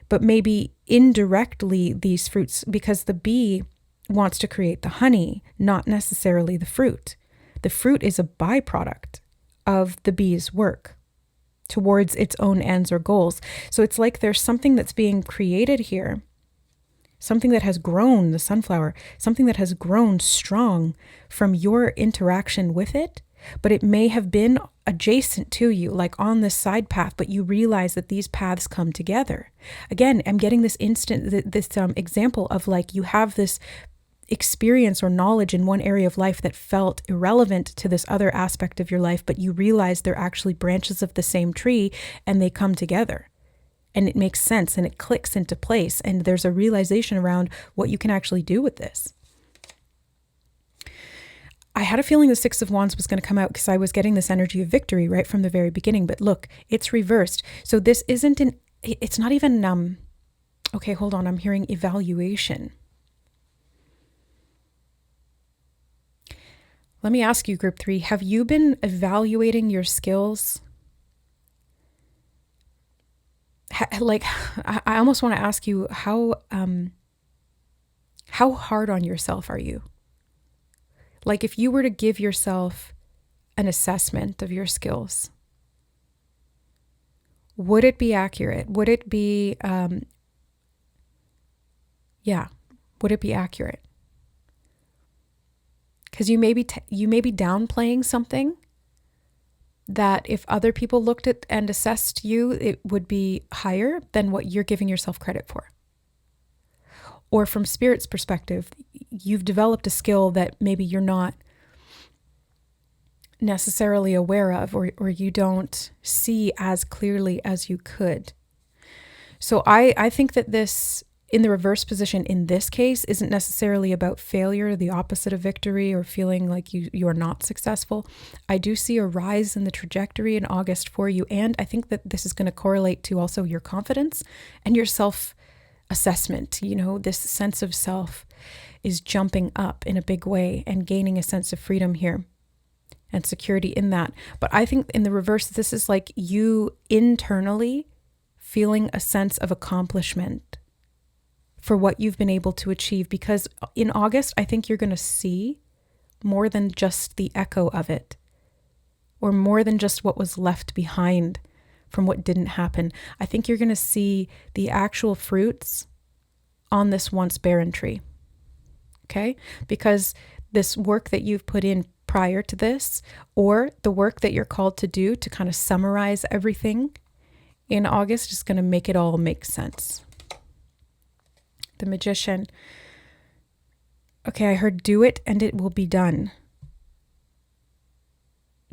but maybe indirectly these fruits, because the bee wants to create the honey, not necessarily the fruit. The fruit is a byproduct of the bee's work towards its own ends or goals. So it's like there's something that's being created here, something that has grown, the sunflower, something that has grown strong from your interaction with it, but it may have been adjacent to you, like on this side path, but you realize that these paths come together. Again, I'm getting this example of like you have this experience or knowledge in one area of life that felt irrelevant to this other aspect of your life, but you realize they're actually branches of the same tree and they come together. And it makes sense and it clicks into place. And there's a realization around what you can actually do with this. I had a feeling the Six of Wands was going to come out because I was getting this energy of victory right from the very beginning. But look, it's reversed. So this it's not even, okay, hold on. I'm hearing evaluation. Let me ask you, group 3, have you been evaluating your skills? I almost want to ask you, how hard on yourself are you? Like if you were to give yourself an assessment of your skills, would it be accurate? Would it be, would it be accurate? Because you may be downplaying something that if other people looked at and assessed you, it would be higher than what you're giving yourself credit for. Or from Spirit's perspective, you've developed a skill that maybe you're not necessarily aware of, or you don't see as clearly as you could. So I think that this, in the reverse position in this case, isn't necessarily about failure, the opposite of victory, or feeling like you are not successful. I do see a rise in the trajectory in August for you, and I think that this is going to correlate to also your confidence and your self-assessment. You know, this sense of self is jumping up in a big way and gaining a sense of freedom here and security in that. But I think in the reverse, this is like you internally feeling a sense of accomplishment for what you've been able to achieve, because in August, I think you're going to see more than just the echo of it, or more than just what was left behind from what didn't happen. I think you're going to see the actual fruits on this once barren tree. Okay? Because this work that you've put in prior to this, or the work that you're called to do to kind of summarize everything in August, is going to make it all make sense. The Magician. Okay, I heard do it and it will be done.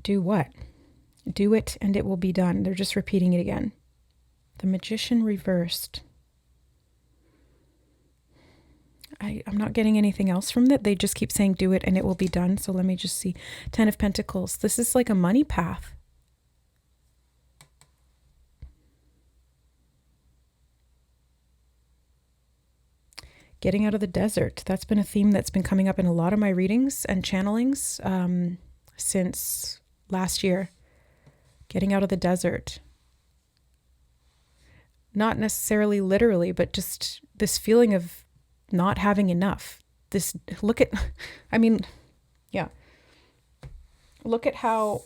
Do what? Do it and it will be done. They're just repeating it again. The Magician reversed. I'm not getting anything else from that. They just keep saying do it and it will be done. So let me just see. 10 of Pentacles. This is like a money path. Getting out of the desert. That's been a theme that's been coming up in a lot of my readings and channelings since last year. Getting out of the desert. Not necessarily literally, but just this feeling of not having enough. Look at how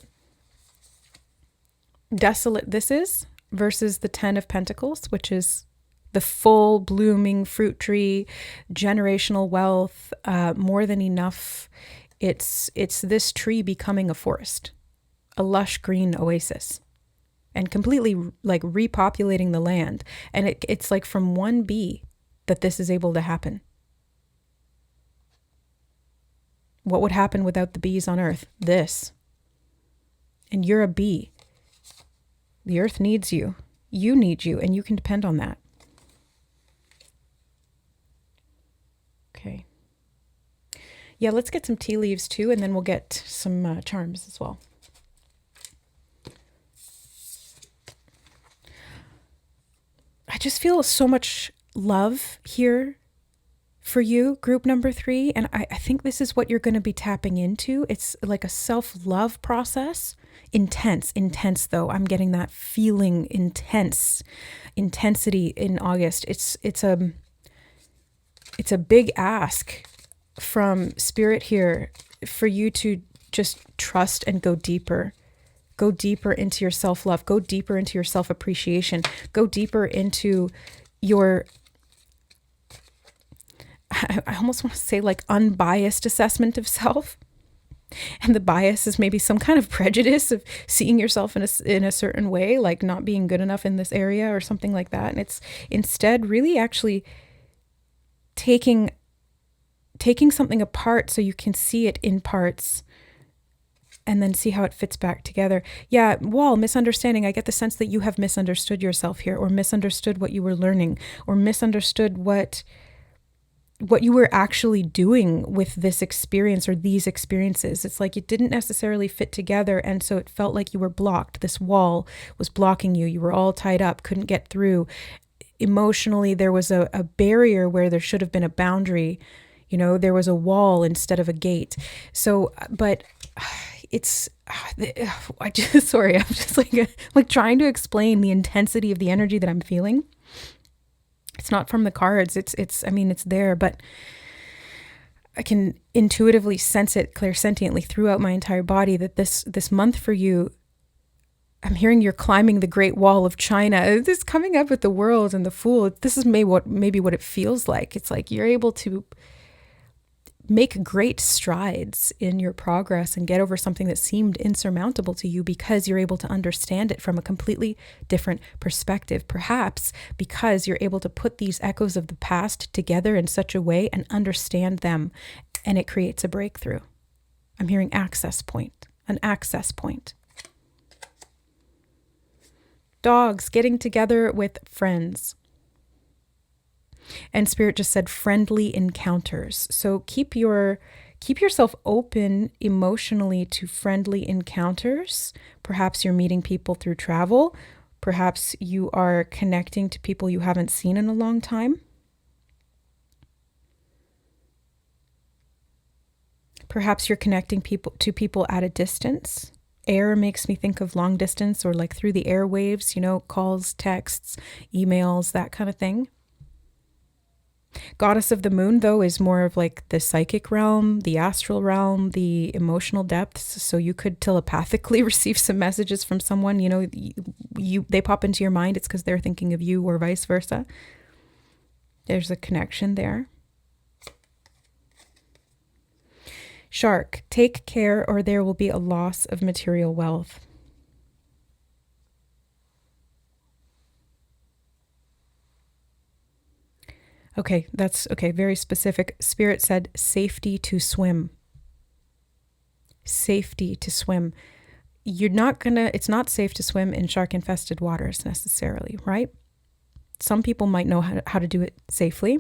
desolate this is versus the 10 of Pentacles, which is the full blooming fruit tree, generational wealth, more than enough. It's this tree becoming a forest, a lush green oasis, and completely like repopulating the land. And it's like from one bee that this is able to happen. What would happen without the bees on Earth? This. And you're a bee. The Earth needs you. You need you, and you can depend on that. Okay. Yeah, let's get some tea leaves too, and then we'll get some charms as well. I just feel so much love here for you, group number 3. And I think this is what you're going to be tapping into. It's like a self-love process. Intense though. I'm getting that feeling intensity in August. It's a big ask from Spirit here for you to just trust and go deeper. Go deeper into your self-love. Go deeper into your self-appreciation. Go deeper into your, I almost want to say like unbiased assessment of self. And the bias is maybe some kind of prejudice of seeing yourself in a certain way, like not being good enough in this area or something like that. And it's instead really actually taking something apart so you can see it in parts and then see how it fits back together. Yeah, wall, misunderstanding. I get the sense that you have misunderstood yourself here, or misunderstood what you were learning, or misunderstood what you were actually doing with this experience or these experiences. It's like it didn't necessarily fit together, and so it felt like you were blocked. This wall was blocking you. You were all tied up, couldn't get through. Emotionally, there was a barrier where there should have been a boundary. You know, there was a wall instead of a gate. So, but it's, sorry, I'm just like trying to explain the intensity of the energy that I'm feeling. It's not from the cards. I mean, it's there, but I can intuitively sense it clairsentiently throughout my entire body that this month for you, I'm hearing you're climbing the Great Wall of China. This coming up with the World and the Fool. This is maybe what it feels like. It's like you're able to make great strides in your progress and get over something that seemed insurmountable to you because you're able to understand it from a completely different perspective. Perhaps because you're able to put these echoes of the past together in such a way and understand them, and it creates a breakthrough. I'm hearing an access point. Dogs getting together with friends. And Spirit just said friendly encounters. So keep yourself open emotionally to friendly encounters. Perhaps you're meeting people through travel. Perhaps you are connecting to people you haven't seen in a long time. Perhaps you're connecting to people at a distance. Air makes me think of long distance, or like through the airwaves, calls, texts, emails, that kind of thing. Goddess of the Moon, though, is more of like the psychic realm, the astral realm, the emotional depths. So you could telepathically receive some messages from someone, they pop into your mind. It's because they're thinking of you, or vice versa. There's a connection there. Shark, take care or there will be a loss of material wealth. Okay, that's okay, very specific. Spirit said safety to swim. Safety to swim. It's not safe to swim in shark-infested waters necessarily, right? Some people might know how to do it safely.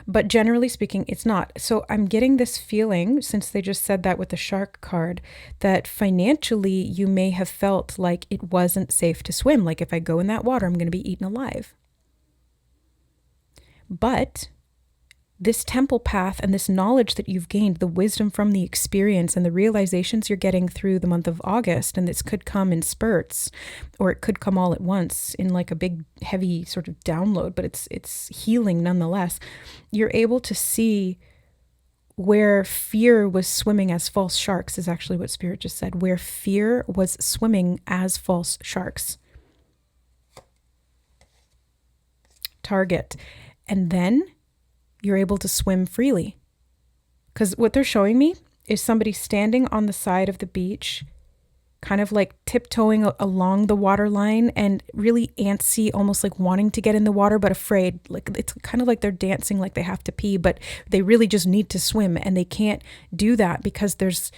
But generally speaking, it's not. So I'm getting this feeling, since they just said that with the shark card, that financially you may have felt like it wasn't safe to swim. Like if I go in that water, I'm going to be eaten alive. But this temple path and this knowledge that you've gained, the wisdom from the experience and the realizations you're getting through the month of August, and this could come in spurts, or it could come all at once in like a big, heavy sort of download, but it's healing nonetheless. You're able to see where fear was swimming as false sharks, is actually what Spirit just said, where fear was swimming as false sharks. Target. And then you're able to swim freely. Because what they're showing me is somebody standing on the side of the beach, kind of like tiptoeing along the water line and really antsy, almost like wanting to get in the water, but afraid. Like it's kind of like they're dancing like they have to pee, but they really just need to swim, and they can't do that because there's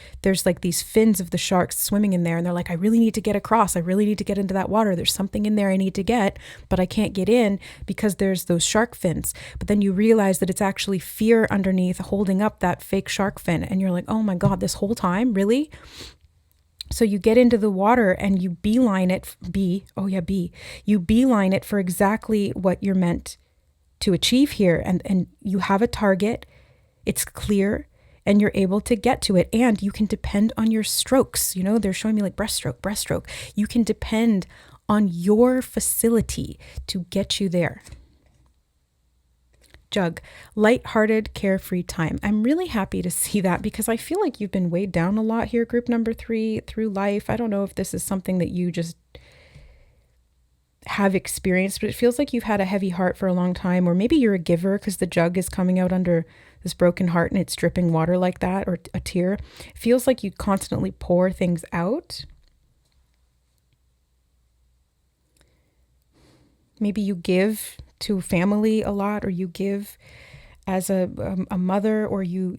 like these fins of the sharks swimming in there, and they're like, I really need to get across. I really need to get into that water. There's something in there I need to get, but I can't get in because there's those shark fins. But then you realize that it's actually fear underneath holding up that fake shark fin, and you're like, oh my God, this whole time, really? So you get into the water and you beeline it, you beeline it for exactly what you're meant to achieve here. And you have a target, it's clear, and you're able to get to it. And you can depend on your strokes. You know, they're showing me like breaststroke. You can depend on your facility to get you there. Jug, lighthearted, carefree time. I'm really happy to see that because I feel like you've been weighed down a lot here, group number 3, through life. I don't know if this is something that you just have experienced, but it feels like you've had a heavy heart for a long time, or maybe you're a giver because the jug is coming out under this broken heart and it's dripping water like that, or a tear. It feels like you constantly pour things out. Maybe you give to family a lot, or you give as a mother, or you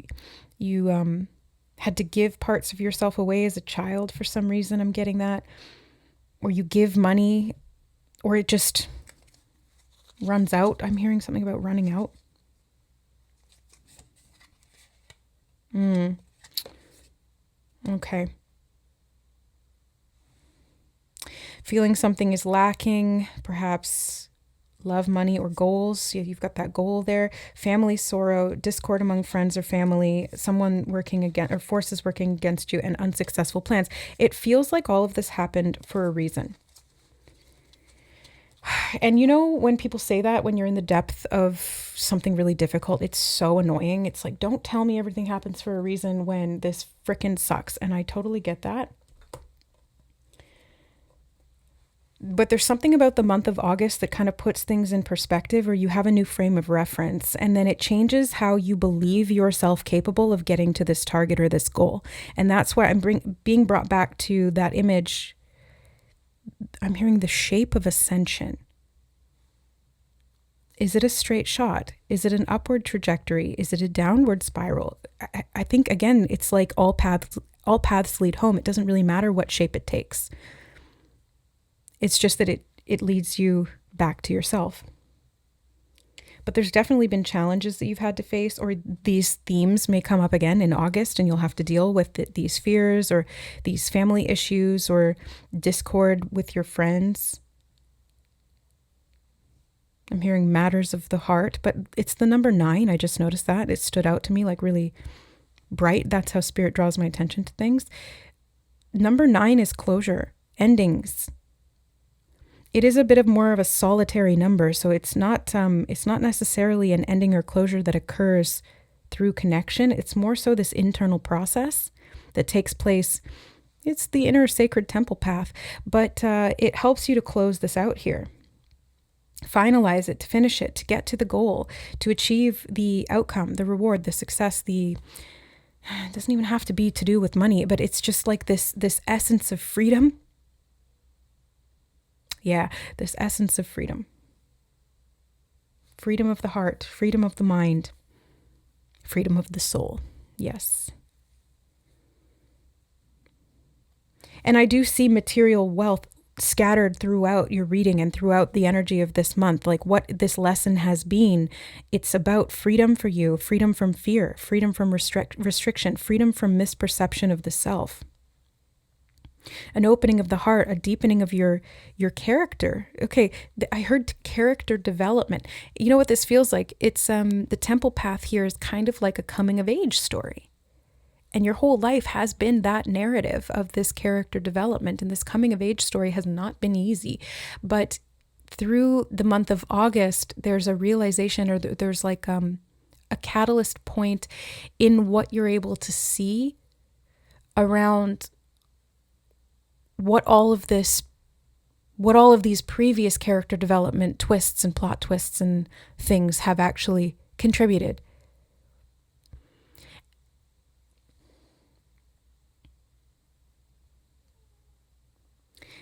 had to give parts of yourself away as a child for some reason. I'm getting that. Or you give money, or it just runs out. I'm hearing something about running out. Okay. Feeling something is lacking, perhaps love, money, or goals. You've got that goal there. Family sorrow, discord among friends or family, someone working against, or forces working against you, and unsuccessful plans. It feels like all of this happened for a reason. And you know, when people say that, when you're in the depth of something really difficult, it's so annoying. It's like, don't tell me everything happens for a reason when this frickin' sucks. And I totally get that. But there's something about the month of August that kind of puts things in perspective, or you have a new frame of reference, and then it changes how you believe yourself capable of getting to this target or this goal. And that's why I'm being brought back to that image. I'm hearing the shape of ascension. Is it a straight shot? Is it an upward trajectory? Is it a downward spiral? I think, again, it's like all paths lead home. It doesn't really matter what shape it takes. It's just that it leads you back to yourself. But there's definitely been challenges that you've had to face, or these themes may come up again in August, and you'll have to deal with these fears, or these family issues, or discord with your friends. I'm hearing matters of the heart, but it's the number 9. I just noticed that. It stood out to me like really bright. That's how spirit draws my attention to things. Number 9 is closure, endings. It is a bit of more of a solitary number, so it's not necessarily an ending or closure that occurs through connection. It's more so this internal process that takes place. It's the inner sacred temple path, but it helps you to close this out here. Finalize it, to finish it, to get to the goal, to achieve the outcome, the reward, the success, it doesn't even have to be to do with money, but it's just like this essence of freedom. Yeah, this essence of freedom. Freedom of the heart, freedom of the mind, freedom of the soul. Yes. And I do see material wealth scattered throughout your reading and throughout the energy of this month. Like what this lesson has been, it's about freedom for you, freedom from fear, freedom from restriction, freedom from misperception of the self. An opening of the heart, a deepening of your character. Okay, I heard character development. You know what this feels like? It's the temple path here is kind of like a coming of age story. And your whole life has been that narrative of this character development. And this coming of age story has not been easy. But through the month of August, there's a realization, or there's like a catalyst point in what you're able to see around what all of these previous character development twists and plot twists and things have actually contributed.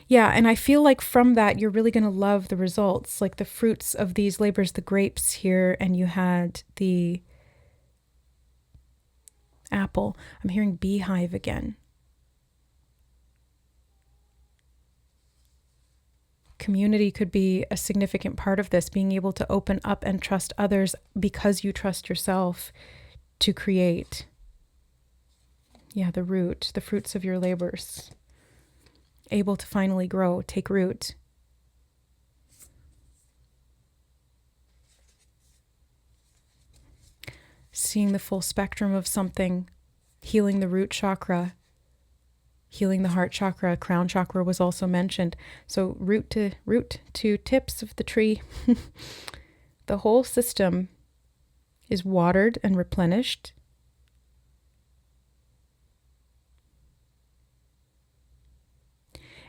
Yeah, and I feel like from that, you're really going to love the results, like the fruits of these labors, the grapes here, and you had the apple. I'm hearing beehive again. Community could be a significant part of this, being able to open up and trust others because you trust yourself to create. Yeah, the root, the fruits of your labors, able to finally grow, take root. Seeing the full spectrum of something, healing the root chakra, healing the heart chakra, crown chakra was also mentioned. So root to tips of the tree. The whole system is watered and replenished.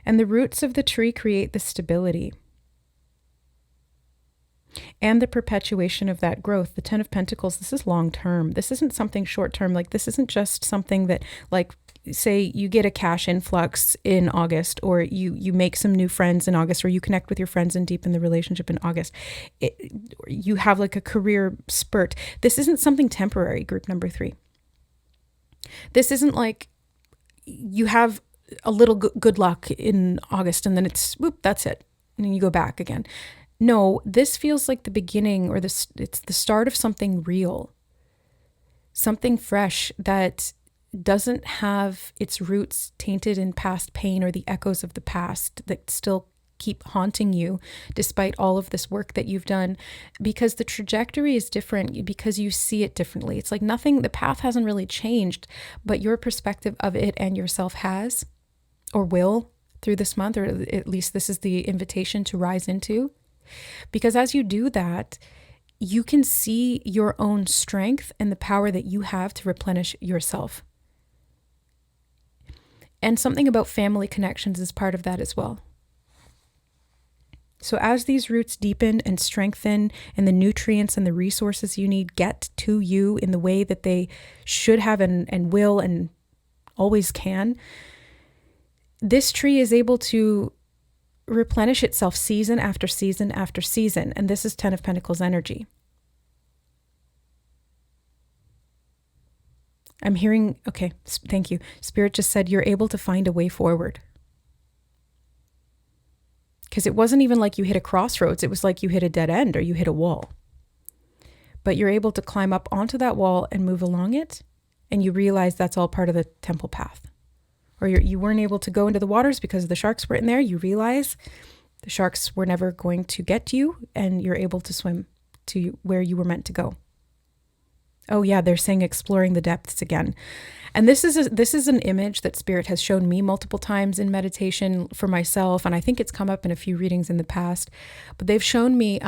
And the roots of the tree create the stability and the perpetuation of that growth. The 10 of Pentacles, this is long term. This isn't something short term. Like, this isn't just something that, like, say you get a cash influx in August, or you make some new friends in August, or you connect with your friends and deepen the relationship in August. You have like a career spurt. This isn't something temporary, group number 3. This isn't like you have a little good luck in August and then it's, whoop, that's it. And then you go back again. No, this feels like the beginning, or it's the start of something real, something fresh that doesn't have its roots tainted in past pain or the echoes of the past that still keep haunting you despite all of this work that you've done, because the trajectory is different, because you see it differently. It's like nothing, the path hasn't really changed, but your perspective of it and yourself has, or will, through this month, or at least this is the invitation to rise into. Because as you do that, you can see your own strength and the power that you have to replenish yourself. And something about family connections is part of that as well. So as these roots deepen and strengthen, and the nutrients and the resources you need get to you in the way that they should have and will and always can, this tree is able to replenish itself season after season after season. And this is 10 of Pentacles energy. I'm hearing, okay, thank you. Spirit just said you're able to find a way forward. Because it wasn't even like you hit a crossroads. It was like you hit a dead end or you hit a wall. But you're able to climb up onto that wall and move along it. And you realize that's all part of the temple path. Or you weren't able to go into the waters because the sharks were in there. You realize the sharks were never going to get you, and you're able to swim to where you were meant to go. Oh yeah, they're saying exploring the depths again. And this is an image that Spirit has shown me multiple times in meditation for myself, and I think it's come up in a few readings in the past. But they've shown me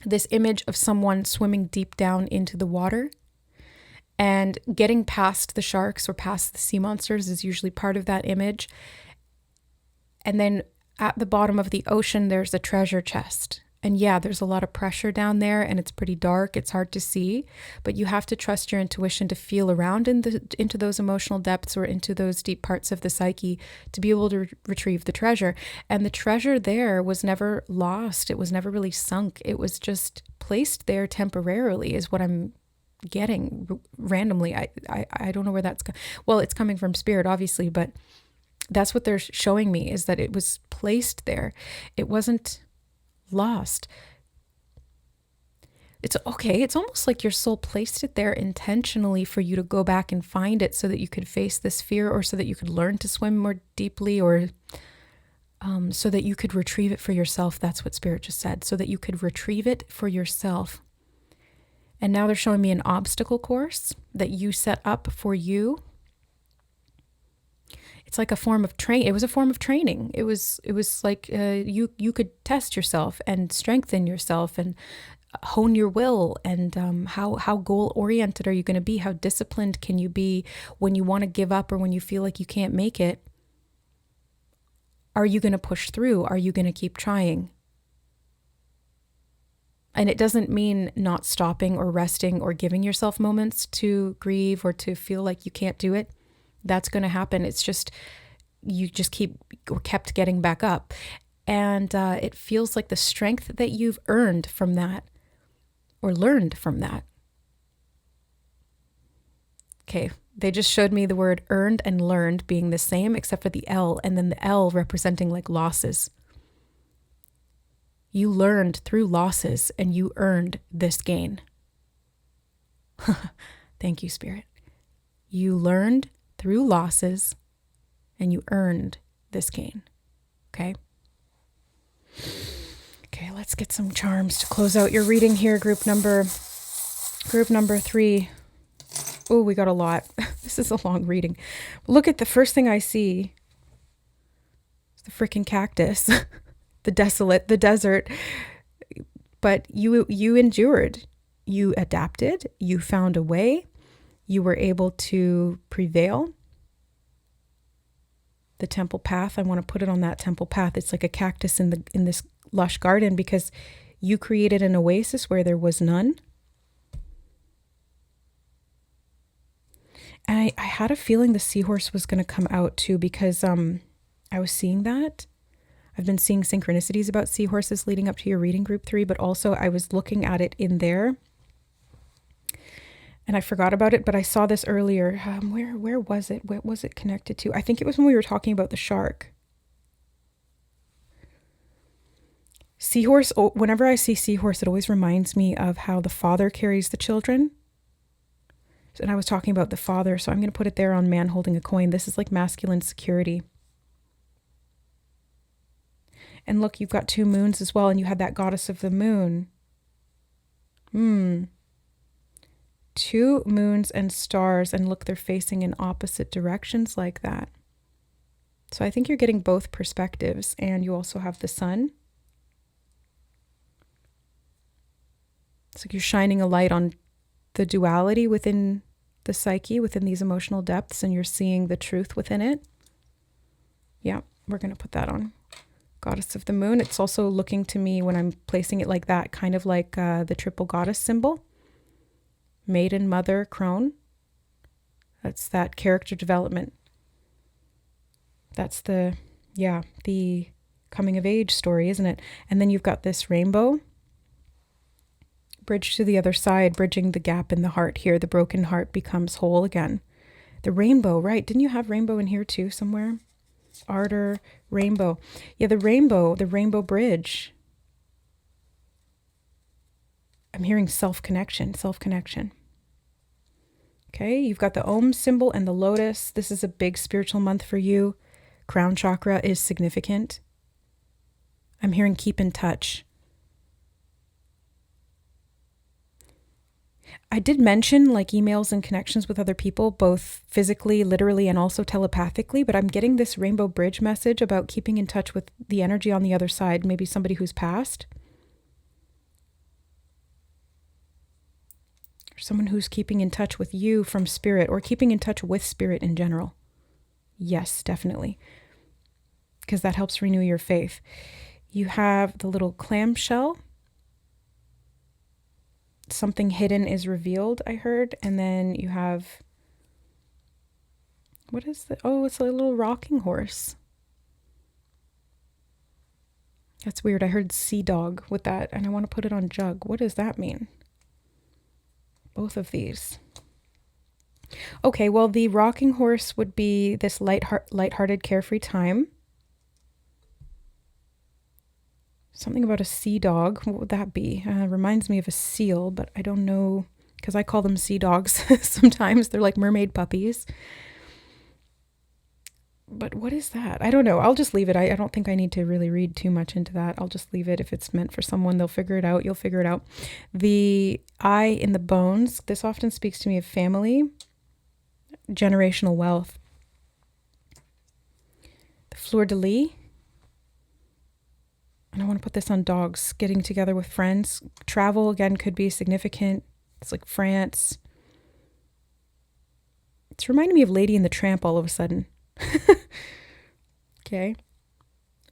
this image of someone swimming deep down into the water. And getting past the sharks or past the sea monsters is usually part of that image. And then at the bottom of the ocean, there's a treasure chest. And yeah, there's a lot of pressure down there and it's pretty dark. It's hard to see, but you have to trust your intuition to feel around into those emotional depths or into those deep parts of the psyche to be able to retrieve the treasure. And the treasure there was never lost. It was never really sunk. It was just placed there temporarily, is what I'm getting randomly. I don't know where that's well, it's coming from Spirit obviously, but that's what they're showing me, is that it was placed there. It wasn't lost. It's okay. It's almost like your soul placed it there intentionally for you to go back and find it so that you could face this fear, or so that you could learn to swim more deeply, or so that you could retrieve it for yourself. That's what Spirit just said. So that you could retrieve it for yourself. And now they're showing me an obstacle course that you set up for you. It's like a form of training. It was a form of training. It was like you could test yourself and strengthen yourself and hone your will. And how goal oriented are you going to be? How disciplined can you be when you want to give up or when you feel like you can't make it? Are you going to push through? Are you going to keep trying? And it doesn't mean not stopping or resting or giving yourself moments to grieve or to feel like you can't do it. That's going to happen. It's just you just kept getting back up. And it feels like the strength that you've earned from that or learned from that. Okay, they just showed me the word earned and learned being the same, except for the L, and then the L representing like losses. You learned through losses and you earned this gain. Thank you, Spirit. You learned through losses and you earned this gain. Okay? Okay, let's get some charms to close out your reading here, group number 3. Oh, we got a lot. This is a long reading. Look at the first thing I see. It's the freaking cactus, the desert. But you endured. You adapted. You found a way. You were able to prevail. The temple path, I want to put it on that temple path. It's like a cactus in this lush garden because you created an oasis where there was none. And I had a feeling the seahorse was going to come out too because I was seeing that. I've been seeing synchronicities about seahorses leading up to your reading, group 3, but also I was looking at it in there. And I forgot about it, but I saw this earlier. Where was it? What was it connected to? I think it was when we were talking about the shark. Seahorse, whenever I see seahorse, it always reminds me of how the father carries the children. And I was talking about the father, so I'm going to put it there on man holding a coin. This is like masculine security. And look, you've got 2 moons as well, and you had that goddess of the moon. 2 moons and stars, and look, they're facing in opposite directions like that. So I think you're getting both perspectives, and you also have the sun. It's like you're shining a light on the duality within the psyche, within these emotional depths, and you're seeing the truth within it. Yeah, we're going to put that on. Goddess of the moon. It's also looking to me when I'm placing it like that, kind of like the triple goddess symbol. Maiden, mother, crone. That's that character development. That's the coming of age story, isn't it? And then you've got this rainbow. Bridge to the other side, bridging the gap in the heart here. The broken heart becomes whole again. The rainbow, right? Didn't you have rainbow in here too somewhere? Ardor, rainbow. Yeah, the rainbow bridge. I'm hearing self-connection. Okay, you've got the Om symbol and the lotus. This is a big spiritual month for you. Crown chakra is significant. I'm hearing keep in touch. I did mention like emails and connections with other people, both physically, literally, and also telepathically, but I'm getting this rainbow bridge message about keeping in touch with the energy on the other side, maybe somebody who's passed. Or someone who's keeping in touch with you from spirit, or keeping in touch with spirit in general. Yes, definitely. Because that helps renew your faith. You have the little clamshell. Something hidden is revealed, I heard. And then you have, what is the, it's a little rocking horse. That's weird. I heard sea dog with that, and I want to put it on jug. What does that mean? Both of these. Okay, well, the rocking horse would be this lighthearted, carefree time. Something about a sea dog. What would that be? Reminds me of a seal, but I don't know, because I call them sea dogs sometimes. They're like mermaid puppies. But what is that? I don't know. I'll just leave it. I don't think I need to really read too much into that. I'll just leave it. If it's meant for someone, they'll figure it out. You'll figure it out. The eye in the bones. This often speaks to me of family, generational wealth. The fleur-de-lis. And I want to put this on dogs, getting together with friends. Travel, again, could be significant. It's like France. It's reminding me of Lady and the Tramp all of a sudden. Okay.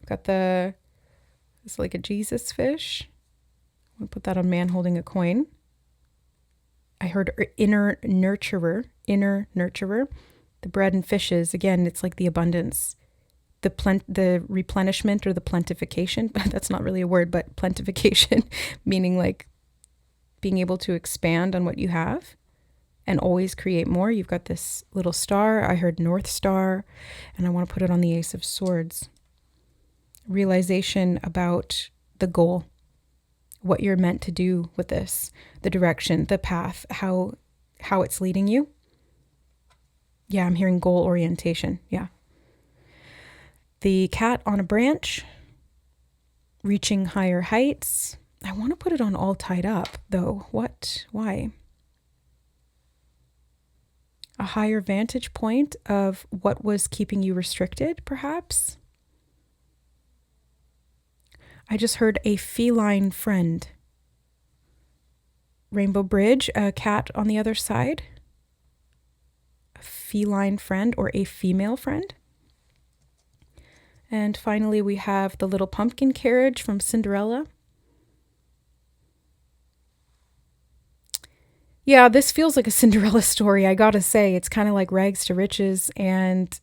Got it's like a Jesus fish. I'm going to put that on man holding a coin. I heard inner nurturer. The bread and fishes, again, it's like the abundance. the replenishment or the plentification. That's not really a word, but plentification, meaning like being able to expand on what you have and always create more. You've got this little star. I heard North Star, and I want to put it on the Ace of Swords. Realization about the goal, what you're meant to do with this, the direction, the path, how it's leading you. Yeah, I'm hearing goal orientation. Yeah. The cat on a branch, reaching higher heights. I want to put it on all tied up, though. What? Why? A higher vantage point of what was keeping you restricted, perhaps? I just heard a feline friend. Rainbow Bridge, a cat on the other side. A feline friend or a female friend. And finally, we have the little pumpkin carriage from Cinderella. Yeah, this feels like a Cinderella story, I gotta say. It's kind of like rags to riches, and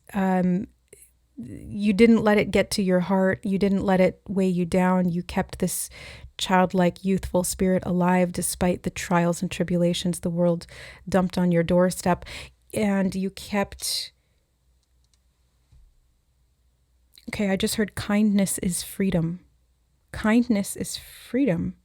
you didn't let it get to your heart. You didn't let it weigh you down. You kept this childlike, youthful spirit alive despite the trials and tribulations the world dumped on your doorstep. And you kept... Okay, I just heard kindness is freedom. Kindness is freedom.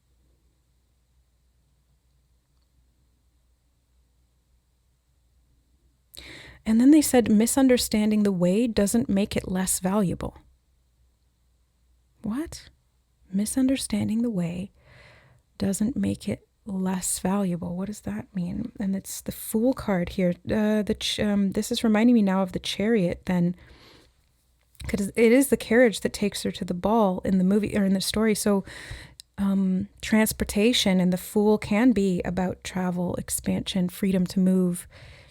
And then they said misunderstanding the way doesn't make it less valuable. What? Misunderstanding the way doesn't make it less valuable. What does that mean? And it's the Fool card here. This is reminding me now of the Chariot then, because it is the carriage that takes her to the ball in the movie or in the story. So transportation and the Fool can be about travel, expansion, freedom to move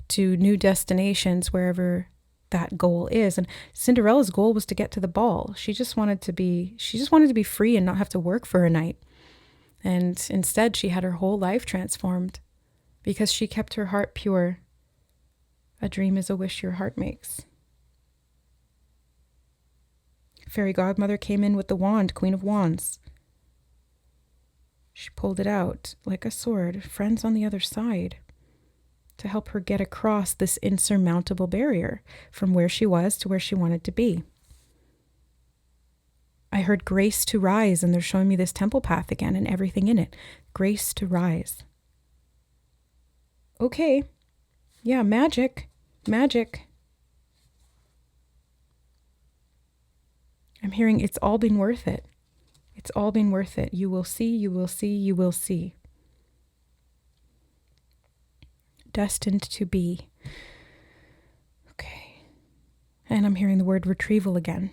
to new destinations wherever that goal is. And Cinderella's goal was to get to the ball. She just wanted to be free and not have to work for a night. And instead she had her whole life transformed because she kept her heart pure. A dream is a wish your heart makes. Fairy godmother came in with the wand, Queen of Wands. She pulled it out like a sword, friends on the other side, to help her get across this insurmountable barrier from where she was to where she wanted to be. I heard grace to rise, and they're showing me this temple path again and everything in it. Grace to rise. Okay. Yeah, magic. Magic. I'm hearing it's all been worth it. It's all been worth it. You will see, you will see, you will see. Destined to be. Okay. And I'm hearing the word retrieval again.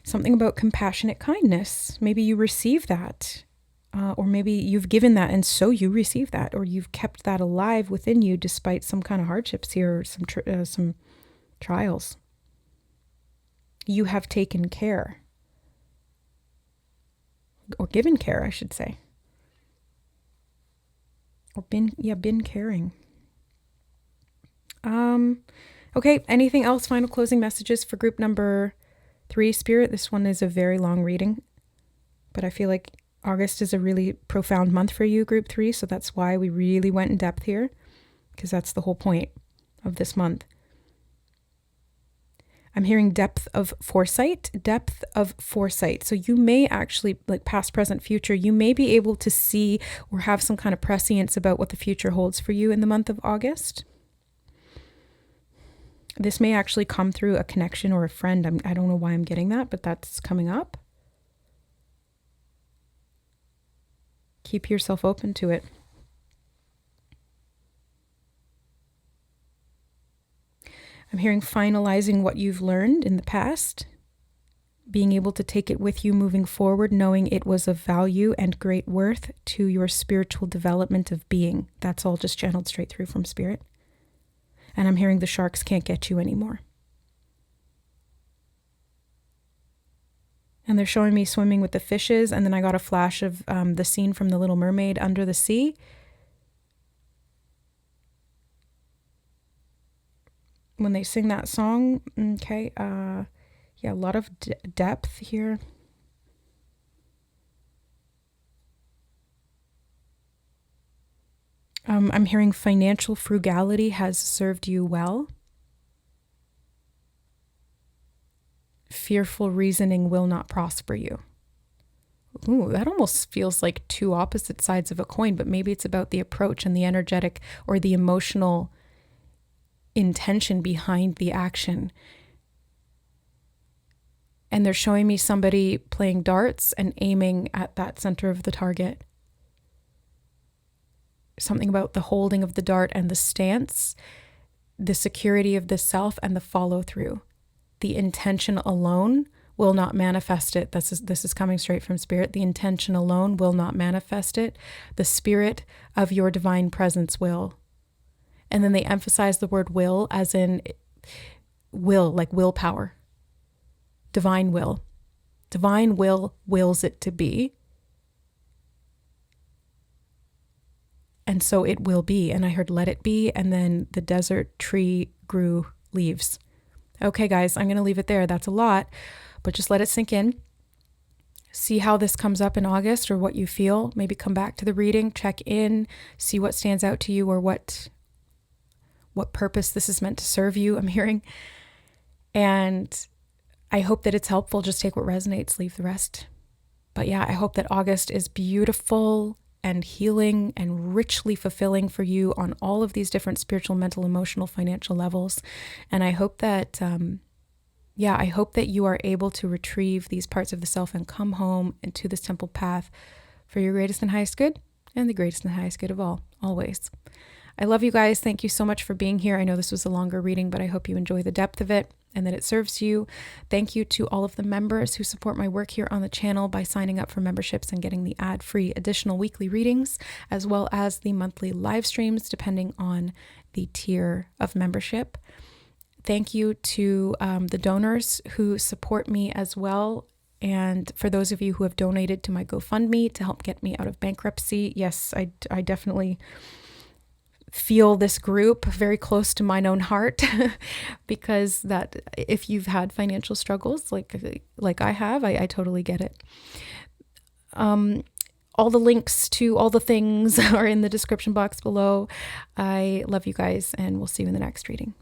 Something about compassionate kindness. Maybe you receive that. Or maybe you've given that and so you receive that. Or you've kept that alive within you despite some kind of hardships here or some trials. You have taken care. Or given care, I should say. Or been caring. Okay, anything else? Final closing messages for group number 3, Spirit. This one is a very long reading, but I feel like August is a really profound month for you, group 3, so that's why we really went in depth here, because that's the whole point of this month. I'm hearing depth of foresight. So you may actually, like past, present, future, you may be able to see or have some kind of prescience about what the future holds for you in the month of August. This may actually come through a connection or a friend. I don't know why I'm getting that, but that's coming up. Keep yourself open to it. I'm hearing finalizing what you've learned in the past, being able to take it with you moving forward, knowing it was of value and great worth to your spiritual development of being. That's all just channeled straight through from Spirit. And I'm hearing the sharks can't get you anymore. And they're showing me swimming with the fishes, and then I got a flash of the scene from The Little Mermaid under the sea. when they sing that song. Okay. Yeah, a lot of depth here. I'm hearing financial frugality has served you well. Fearful reasoning will not prosper you. Ooh, that almost feels like two opposite sides of a coin, but maybe it's about the approach and the energetic or the emotional intention behind the action. And they're showing me somebody playing darts and aiming at that center of the target. Something about the holding of the dart and the stance, the security of the self and the follow through. The intention alone will not manifest it. This is coming straight from spirit. The intention alone will not manifest it. The spirit of your divine presence will. And then they emphasize the word will as in will, like willpower. Divine will. Divine will wills it to be. And so it will be. And I heard let it be. And then the desert tree grew leaves. Okay, guys, I'm going to leave it there. That's a lot, but just let it sink in. See how this comes up in August or what you feel. Maybe come back to the reading, check in, see what stands out to you or what purpose this is meant to serve you, I'm hearing. And I hope that it's helpful. Just take what resonates, leave the rest. But yeah, I hope that August is beautiful and healing and richly fulfilling for you on all of these different spiritual, mental, emotional, financial levels. And I hope that, I hope that you are able to retrieve these parts of the self and come home into this temple path for your greatest and highest good and the greatest and highest good of all, always. I love you guys. Thank you so much for being here. I know this was a longer reading, but I hope you enjoy the depth of it and that it serves you. Thank you to all of the members who support my work here on the channel by signing up for memberships and getting the ad-free additional weekly readings, as well as the monthly live streams, depending on the tier of membership. Thank you to the donors who support me as well. And for those of you who have donated to my GoFundMe to help get me out of bankruptcy, yes, I definitely feel this group very close to mine own heart because that if you've had financial struggles like I have, I totally get it. All the links to all the things are in the description box below. I love you guys and we'll see you in the next reading.